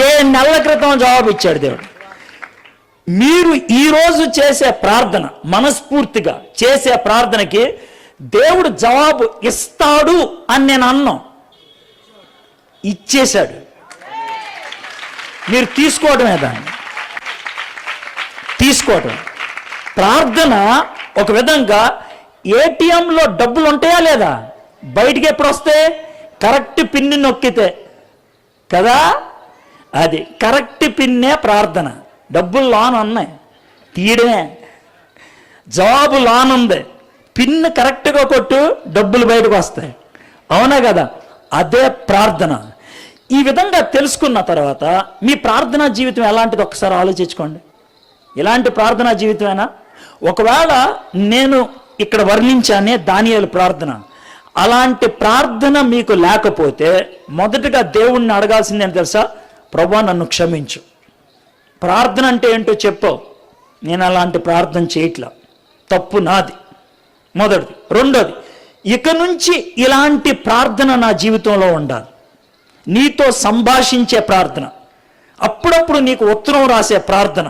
A: 7 నెలల క్రితం జవాబు ఇచ్చాడు దేవుడు. మీరు ఈ రోజు చేసే ప్రార్థన, మనస్ఫూర్తిగా చేసే ప్రార్థనకి దేవుడు జవాబు ఇస్తాడు అని నేను అన్నాం. ఇచ్చేశాడు. మీరు తీసుకోవడమే, దాన్ని తీసుకోవడం. ప్రార్థన ఒక విధంగా ఏటీఎంలో డబ్బులు ఉంటాయా లేదా, బయటికి ఎప్పుడు వస్తే కరెక్ట్ పిన్ని నొక్కితే కదా, అది కరెక్ట్ పిన్నే ప్రార్థన. డబ్బులు లోన్ ఉన్నాయి, తీయడమే. జవాబు లోన్ ఉంది, పిన్ కరెక్ట్గా కొట్టు, డబ్బులు బయటకు వస్తాయి. అవునా కదా? అదే ప్రార్థన. ఈ విధంగా తెలుసుకున్న తర్వాత మీ ప్రార్థనా జీవితం ఎలాంటిది ఒకసారి ఆలోచించుకోండి. ఇలాంటి ప్రార్థనా జీవితమేనా? ఒకవేళ నేను ఇక్కడ వర్ణించానే దానియేలు ప్రార్థన, అలాంటి ప్రార్థన మీకు లేకపోతే మొదటగా దేవుణ్ణి అడగాల్సింది ఏంటి తెలుసా? ప్రభువా నన్ను క్షమించు. ప్రార్థన అంటే ఏంటో చెప్పు. నేను అలాంటి ప్రార్థన చేయట్లా, తప్పు నాది, మొదటిది. రెండోది, ఇక నుంచి ఇలాంటి ప్రార్థన నా జీవితంలో ఉండాలి. నీతో సంభాషించే ప్రార్థన, అప్పుడప్పుడు నీకు ఉత్తరం రాసే ప్రార్థన,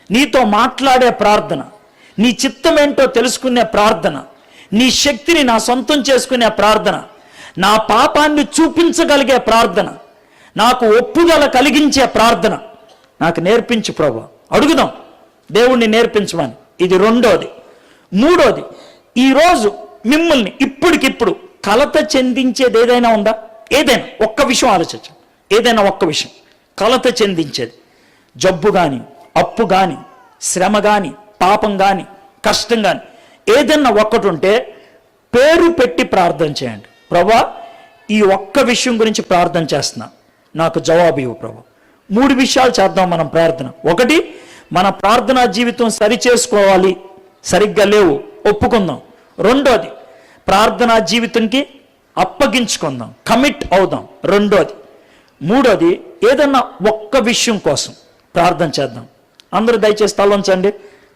A: నీతో మాట్లాడే ప్రార్థన, నీ చిత్తం ఏంటో తెలుసుకునే ప్రార్థన, నీ శక్తిని నా సొంతం చేసుకునే ప్రార్థన, నా పాపాన్ని చూపించగలిగే ప్రార్థన, నాకు ఒప్పుదల కలిగించే ప్రార్థన నాకు నేర్పించు ప్రభు. అడుగుదాం దేవుణ్ణి నేర్పించమని. ఇది రెండోది. మూడోది, ఈరోజు మిమ్మల్ని ఇప్పటికిప్పుడు కలత చెందించేది ఏదైనా ఉందా? ఏదైనా ఒక్క విషయం ఆలోచించు. ఏదైనా ఒక్క విషయం కలత చెందించేది, జబ్బు కానీ, అప్పు కానీ, శ్రమ కానీ, పాపం కానీ, కష్టం కానీ, ఏదన్నా ఒక్కటి ఉంటే పేరు పెట్టి ప్రార్థన చేయండి. ప్రభా, ఈ ఒక్క విషయం గురించి ప్రార్థన చేస్తున్నా, నాకు జవాబు ఇవ్వు ప్రభా. 3 విషయాలు చేద్దాం మనం ప్రార్థన. ఒకటి, మన ప్రార్థనా జీవితం సరి చేసుకోవాలి, సరిగ్గా లేవు ఒప్పుకుందాం. రెండోది, ప్రార్థనా జీవితంకి అప్పగించుకుందాం, కమిట్ అవుదాం. రెండోది. మూడోది, ఏదన్నా ఒక్క విషయం కోసం ప్రార్థన చేద్దాం. అందరూ దయచేసి తలంచండి,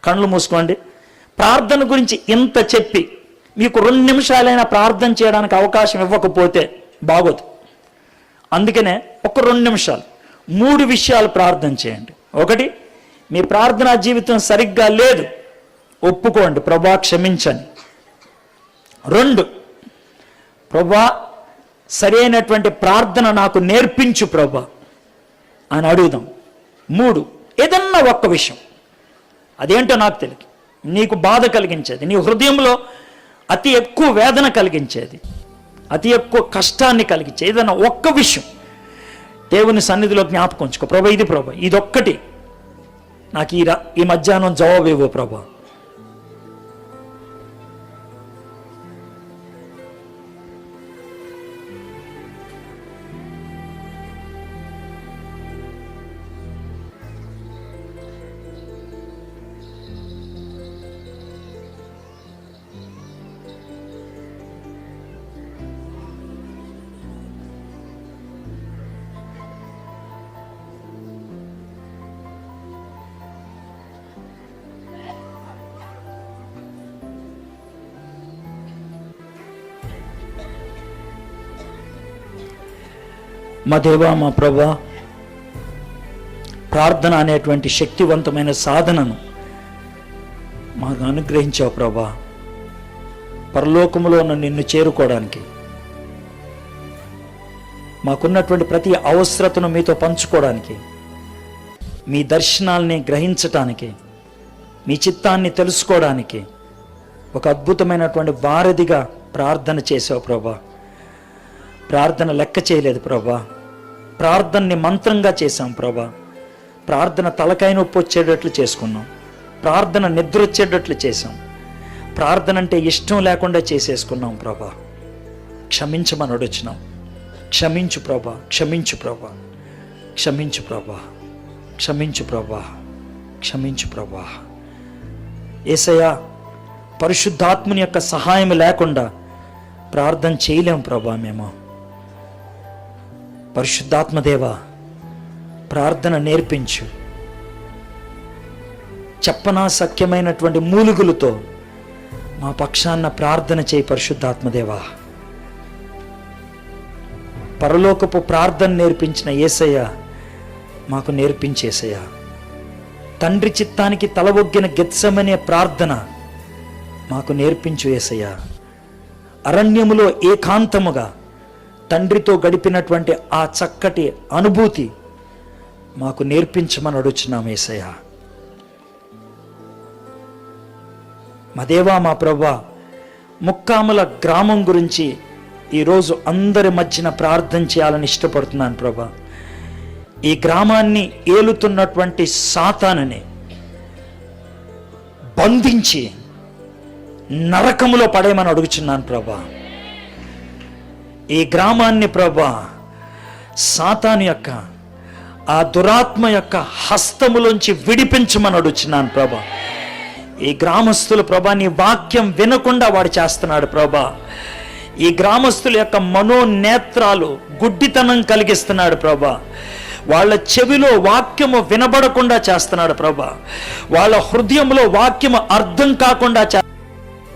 A: కళ్ళు మూసుకోండి. ప్రార్థన గురించి ఇంత చెప్పి మీకు 2 నిమిషాలైనా ప్రార్థన చేయడానికి అవకాశం ఇవ్వకపోతే బాగోదు. అందుకనే ఒక 2 నిమిషాలు 3 విషయాలు ప్రార్థన చేయండి. ఒకటి, మీ ప్రార్థనా జీవితం సరిగ్గా లేదు, ఒప్పుకోండి, ప్రభా క్షమించండి. 2, ప్రభా సరైనటువంటి ప్రార్థన నాకు నేర్పించు ప్రభా అని అడుగుదాం. 3, ఏదన్నా ఒక్క విషయం, అదేంటో నాకు తెలియదు, నీకు బాధ కలిగించేది, నీ హృదయంలో అతి ఎక్కువ వేదన కలిగించేది, అతి ఎక్కువ కష్టాన్ని కలిగించే ఏదైనా ఒక్క విషయం దేవుని సన్నిధిలో జ్ఞాపకం ఉంచుకో. ప్రభా, ఇది ప్రభా, ఇదొక్కటి నాకు ఈ మధ్యాహ్నం జవాబు ఇవ్వు ప్రభా. మా దేవా, మా ప్రభా, ప్రార్థన అనేటువంటి శక్తివంతమైన సాధనను మాకు అనుగ్రహించావు ప్రభా. పరలోకములో నిన్ను చేరుకోవడానికి, మాకున్నటువంటి ప్రతి అవసరతను మీతో పంచుకోవడానికి, మీ దర్శనాల్ని గ్రహించటానికి, మీ చిత్తాన్ని తెలుసుకోవడానికి ఒక అద్భుతమైనటువంటి వారధిగా ప్రార్థన చేసావు ప్రభా. ప్రార్థన లెక్క చేయలేదు ప్రభా, ప్రార్థనని మంత్రంగా చేశాం ప్రభా. ప్రార్థన తలకాయ నొప్పి వచ్చేటట్లు చేసుకున్నాం, ప్రార్థన నిద్ర వచ్చేటట్లు చేశాం, ప్రార్థన అంటే ఇష్టం లేకుండా చేసేసుకున్నాం ప్రభా. క్షమించమని అడుగుచున్నాం. క్షమించు ప్రభా, క్షమించు ప్రభా, క్షమించు ప్రభా, క్షమించు ప్రభా, క్షమించు ప్రభా. యేసయ్యా, పరిశుద్ధాత్మని యొక్క సహాయం లేకుండా ప్రార్థన చేయలేం ప్రభా. మేము పరిశుద్ధాత్మదేవా, ప్రార్థన నేర్పించు. చెప్పనా సఖ్యమైనటువంటి మూలుగులతో మా పక్షాన ప్రార్థన చేయి పరిశుద్ధాత్మదేవా. పరలోకపు ప్రార్థన నేర్పించిన యేసయ్య మాకు నేర్పించేసయ్యా. తండ్రి చిత్తానికి తలవొగ్గిన గెత్సెమనే ప్రార్థన మాకు నేర్పించు యేసయ్యా. అరణ్యములో ఏకాంతముగా తండ్రితో గడిపినటువంటి ఆ చక్కటి అనుభూతి మాకు నేర్పించమని అడుగుచున్నాం యేసయ్యా. మా దేవా, మా ప్రభువా, ముక్కాముల గ్రామం గురించి ఈరోజు అందరి మధ్యన ప్రార్థన చేయాలని ఇష్టపడుతున్నాను ప్రభా. ఈ గ్రామాన్ని ఏలుతున్నటువంటి సాతానుని బంధించి నరకములో పడేయమని అడుగుచున్నాను ప్రభా. ఈ గ్రామాన్ని ప్రభా సాతాను యొక్క ఆ దురాత్మ యొక్క హస్తములోంచి విడిపించమని అడుగుచున్నాను ప్రభా. ఈ గ్రామస్తులు ప్రభా నీ వాక్యం వినకుండా వాడు చేస్తున్నాడు ప్రభా. ఈ గ్రామస్తుల యొక్క మనోనేత్రాలు గుడ్డితనం కలిగిస్తున్నాడు ప్రభా. వాళ్ళ చెవిలో వాక్యము వినబడకుండా చేస్తున్నాడు ప్రభా. వాళ్ళ హృదయంలో వాక్యము అర్థం కాకుండా